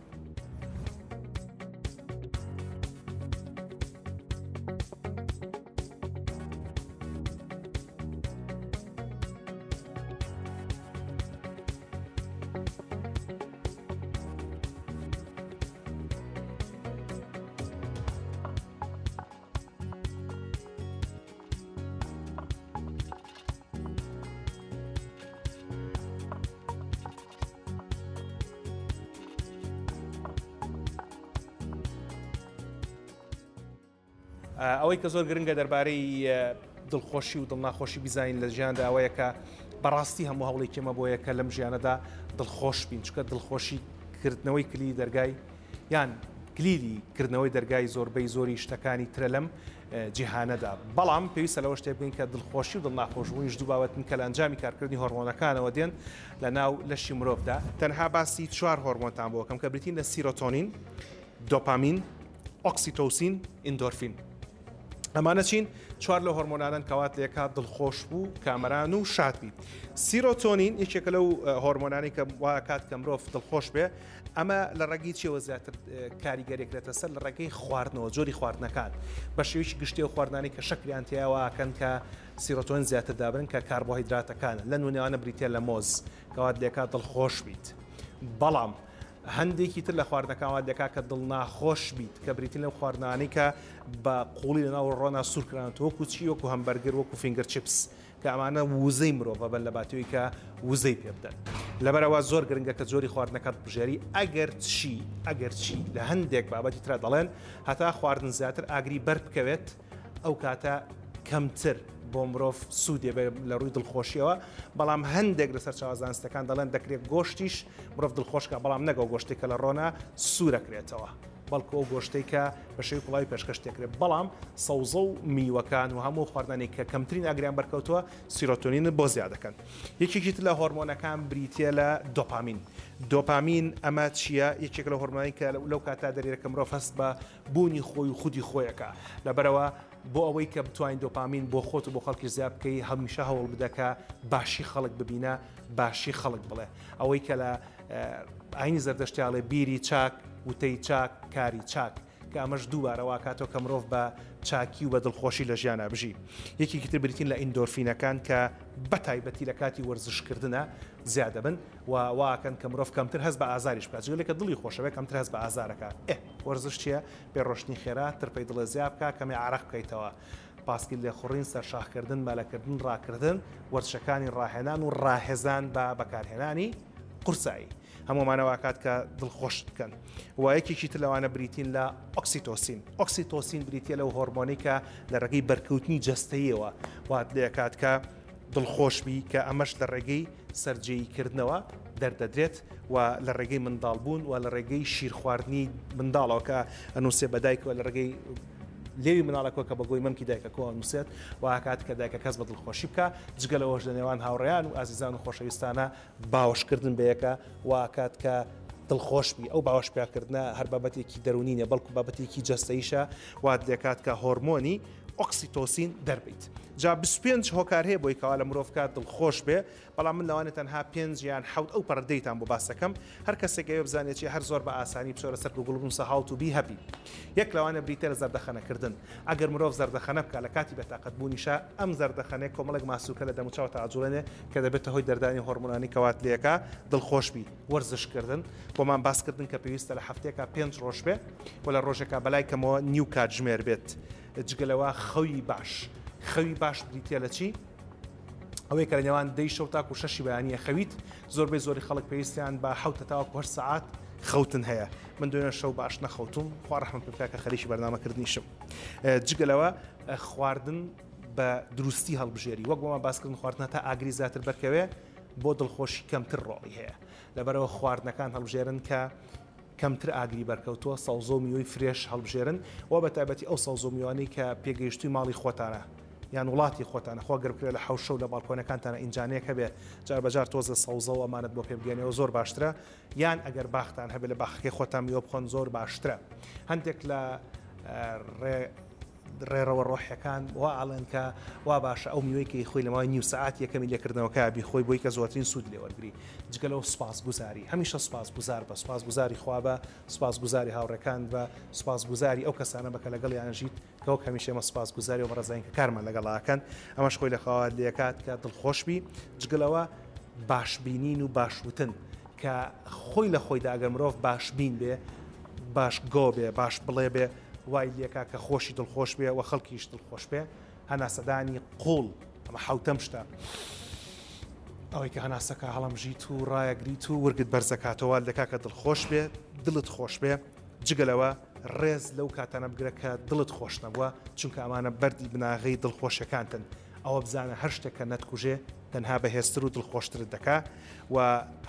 ئەوەی کە زۆر گرنگە دەربارەی دڵخۆشی و دڵناخۆشی بیزانین لە ژیاندا ئەوەیە کە بەڕاستی هەموو هەوڵی کێمە بۆیە کە لەم ژیانەدا دڵخۆش بین چکە دڵخۆشی کردنەوەی کلی دەرگای یان کلیلی کردنەوەی دەرگای زۆربەی زۆری شتەکانی ترە لەم جیهانەدا بەڵام پێویستە لەوە شتێک بین کە دڵخۆشی و دڵناخۆشبوونیش دوو بابەتن کە لە ئەنجامی کارکردنی هۆرمۆنەکانەوە دێن لە ناو لەشی مرۆڤدا تەنها باسی 4 هۆرمۆنتان بۆ کەم کە بریتین لە سیرۆتۆنین، دۆپامین، ئۆکسیتۆسین، ئیندۆرفین. ئەمانە چین چوار لە هۆرمۆنانن کەوات لێکات دڵخۆش بوو کامەران و شاد بیت. سیرۆتۆنین یەکێکە لەو هۆرمۆنانی کە وایکات کە مرۆڤ دڵخۆش بێ، ئەمە لە ڕێگەی چیەوە زیاتر کاریگەرێکرێتە سەر لە ڕێگەی خواردنەوە، جۆری خواردنەکان بە شێوەیەکی گشتی و خواردنانی کە شەکریان تیاواکەن کە سیرۆتۆنین زیاتر دابن کە کاربۆهیدراتەکانە لە نوێنەوانە بریتە لە مۆز کەوات لێکات دڵخۆش بیت. بەڵام هەندێکی تر لە خواردنەکانوا دەکا کە دڵ ناخۆش بیت کە بریتین لەو خواردنانەی کە بە قوڵی لەناو ڕۆنا سوورکرانەوە وەکو چی وەکو هەمبەرگر وەکو فینگەر چیپس کە ئەمانە وزەی مرۆڤە بەن لە باتەوەی کە وزەی پێ بدەن. لەبەرەوە زۆر گرنگە کە جۆری خواردنەکەت بژێری ئەگەر چی لە هەندێک بابەتی ترە دەڵێن هەتا خواردن زیاتر ئاگری بەر بکەوێت ئەو کاتە کەمتر بۆ مرۆڤ سوودێ لە ڕووی دڵخۆشیەوە، بەڵام هەندێک لەسەر چاوەزانستەکان دەڵێن دەکرێت گۆشتیش مرۆڤ دڵخۆشکە، بەڵام نەگە گۆشتێکە لە ڕۆنا سوورەکرێتەوە، بەڵکو ئەو گۆشتەی کە بە شێوی کوڵاوی پێشکەشتێکرێت. بەڵام سەوزە و میوەکان و هەموو خواردنانێک کە کەمترین ئاگریان بەرکەوتووە سیرۆتۆنین بۆ زیاد دەکەن. یەکێکی تر لە هۆرمۆنەکان بریتە لە دۆپامین. دۆپامین ئەمە چییە؟ یەکێک لە هۆرمۆنانی کە لەو کاتا دەریێرە کە مرۆڤ هەست بە بوونی خۆی و خودی خۆیەکە. لەبەرەوە بۆ ئەوەی کە بتوانین دۆپامین بۆ خۆت و بۆ خەڵکی زیاد بکەی هەمیشە هەوڵ بدەکە باشی خەڵک ببینە، باشی خەڵک بڵێ. ئەوەی کە لە ئاینی زەردەشتیاڵێ بیری چاک وتەی چاک کاری چاک کە ئەمەش دووبارەوە کاتەوە کە مرۆڤ بە چاکی و بە دڵخۆشی لە ژیانە بژی. یەکێکی تر بریتین لە ئیندۆرفینەکان کە بەتایبەتی لە کاتی وەرزشکردنە زیاد دەبن و واکەن کە مرۆڤ کەمتر هەست بە ئازاریش بکات، جگەلێکە دڵی خۆشەوە کەمتر هەست بە ئازارەکە. وەرزش چییە؟ پێڕۆشتنی خێرا، ترپەی دڵە زیاد بکە، کەمی عەرەق بکەیتەوە، پاسکیل لێخوڕین، سەرشاخکردن، مەلەکردن، ڕاکردن، وەرزشەکانی ڕاهێنان و ڕاهێزان بە بەکارهێنانی قورسایی. هەمومانەوە کات کە دڵخۆش بکەن. و یەکێکی تر لەوانە بریتین لە ئۆکسیتۆسین. ئۆکسیتۆسین بریتە لەو هۆرمۆنی کە لە ڕێگەی بەرکەوتنی جەستەیەوە وات لێکات کە دڵخۆشبی کە ئەمەش لە ڕێگەی سەررجەییکردنەوە دەردەدرێت و لە ڕێگەی منداڵبوون و لە ڕێگەی شیرخواردنی منداڵەوە کە ئەنووسێ بەدایکەوە لە ڕێگەی لێوی مناڵەکە کە بەگۆی مەمکی دایکەکەەوە نووسێت و کات کە دایکە کەس بە دڵخۆشی بکە جگە لەوەش لە نێوان هاوڕێیان و ئازیزان و خۆشەویستانە باوەشکردن بەیەکە و کات کە دڵخۆشبی ئەو باوەش پیاکردنە هەر بابەتێکی دەرونینە بەڵکو بابەتێکی جەستەیشە وات دەکات کە هۆرمۆنی ئۆکسیتۆسین دەربیت. جا 25 هۆکار هەیە بۆی کەوا لە مرۆڤکات دڵخۆش بێ، بەڵام من لەوانێت تەنها 5 یان 7 ئەو پەردەیتان بۆ باسەکەم هەر کەسێکەوە بزانێتی هەر زۆر بە ئاسانی بچۆرە سەر گوگڵ بنووسە هاو تو بی هەپی. یەک لەوانە بریتە لە زەردەخەنەکردن. ئەگەر مرۆڤ زەردەخەنە بکە لە کاتی بەتاقەت بوونیشە ئەم زەردەخەنەیە کۆمەڵێک ماسوولکە لە دەموچاوە تاجوڵێنێ کە دەبێتە هۆی دەردانی هۆرمۆنانی کەوات لێەکە دڵخۆشبی. وەرزشکردن بۆمان باسکردن کە پێویستە لە هەفتەیەکە 5 ڕۆژ بێ و لە ڕۆژێکە بەلای کەمەوە نیو کاتژمێر بێت. جگەلەوە خەوی باش بریتە لە چی؟ ئەوەی کە لە نێوان 10 تاکو 6 بەیانیە خەویت زۆربەی زۆری خەڵک پێویستیان بە 7 تاوەکو 8 ساعات خەوتن هەیە. من دوێنێ شەو باش نەخەوتم، خوا ڕەحمەت پێ بکات کە خەریکی بەرنامەکردنیشم. جگەلەوە خواردن بە دروستی هەڵبژێری وەک بۆمان باسکردن خواردنە تا ئاگری زیاتر بەرکەوێ بۆ دڵخۆشی کەمتر ڕۆڵی هەیە. لەبەرەوە خواردنەکان هەڵبژێرن کە کەمتر ئاگری بەرکەوتووە، سەوزە و میوەی فرێش هەڵبژێرن و بە تایبەتی ئەو سەوزە و میوانەی کە پێگەیشتووی ماڵی خۆتانە یان وڵاتی خۆتانە خۆ گەربکرێت لە حەوشە و لە باڵکۆنەکانتانە ئینجانەیەکە بێ جار بەجار تۆزە سەوزە و ئەمانەت بۆ پێبگەنەوە زۆر باشترە، یان ئەگەر باختان هەبێت لە باخەکەی خۆتان میوە بخۆن زۆر باشترە. هەندێک لە ڕێڕەوە ڕۆحیەکان وا ئاڵێن کە وا باشە ئەو میوەیەکی خۆی لە ماوەی نیو سەعات یەکەمی لێکردنەوەکە بیخۆی بۆی کە زۆرترین سوود لێوەرگری. جگە لەوە سوپاسگوزاری، هەمیشە سوپاسگوزار بە، سوپاسگوزاری خوا بە، سوپاسگوزاری هاوڕێکان بە، سوپاسگوزاری ئەو کەسانە بە کە لەگەڵ یانژیت کە وەک هەمیشە ئێمە سوپاسگوزاری و بەڕێزین کە کارمان لەگەڵاکەن. ئەمەش خۆی لە خەوات لێکات کە دڵخۆشبی. جگەلەوە باشبینین و باشوتن کە خۆی لە خۆیدا ئەگەر مرۆڤ باشبین بێ، باش گۆ بێ، باش بڵێ بێ، وای لێکا کە خۆشی دڵخۆش بێ و خەڵکیش دڵخۆش بێ. هەناسەدانی قوڵ ئەمە حوتەم شتە ئەوەی کە هەناسەکە هەڵەمژیت و ڕایەگریت و ورگت بەرزەکاتەوە دەکا کە دڵخۆش بێ، دڵت خۆش بێ. جگەلەوە ڕێز لەو کاتانە بگرە کە دڵت خۆش نەبووە، چونکە ئەمانە بەردی بناغی دڵخۆشەکانتن. ئەوە بزانە هەر شتێکە نەتکوژێ تەنها بەهێزتر و دڵخۆشترت دەکا و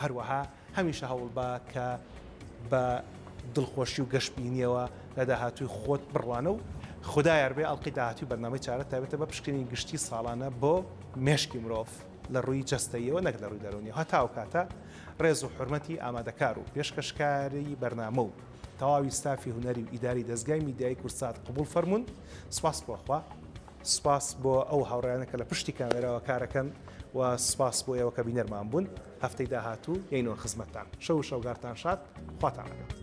هەروەها هەمیشە هەوڵ بە کە بە دڵخۆشی و گەشتبینیەوە لە داهاتووی خۆت بڕوانە و خدای هەربێ ئەڵقی داهاتوی بەرنامەی چارە تایبەتە بە پشکنی گشتی ساڵانە بۆ مێشکی مرۆڤ لە ڕووی جەستەیەوە نەک لە ڕووی دەرونی. هەتا ئەو کاتە ڕێز و حورمەتی ئامادەکار و پێشکەشکاری بەرنامە و تەواوی ستافی هوەری و ئیداری دەستگای میدیای کورسات قبول فەرمونون سپاس بۆخوا سپاس بۆ ئەو هاوڕێیانە کە لە پشتی کامێرەوە کارەکەن و سپاس بۆ ئێوە کە بینەرمان بوون هەفتەی داهاتوو یینەوە خزمەتتان شەو شەوگارتان شاد خواتان لەگەڵ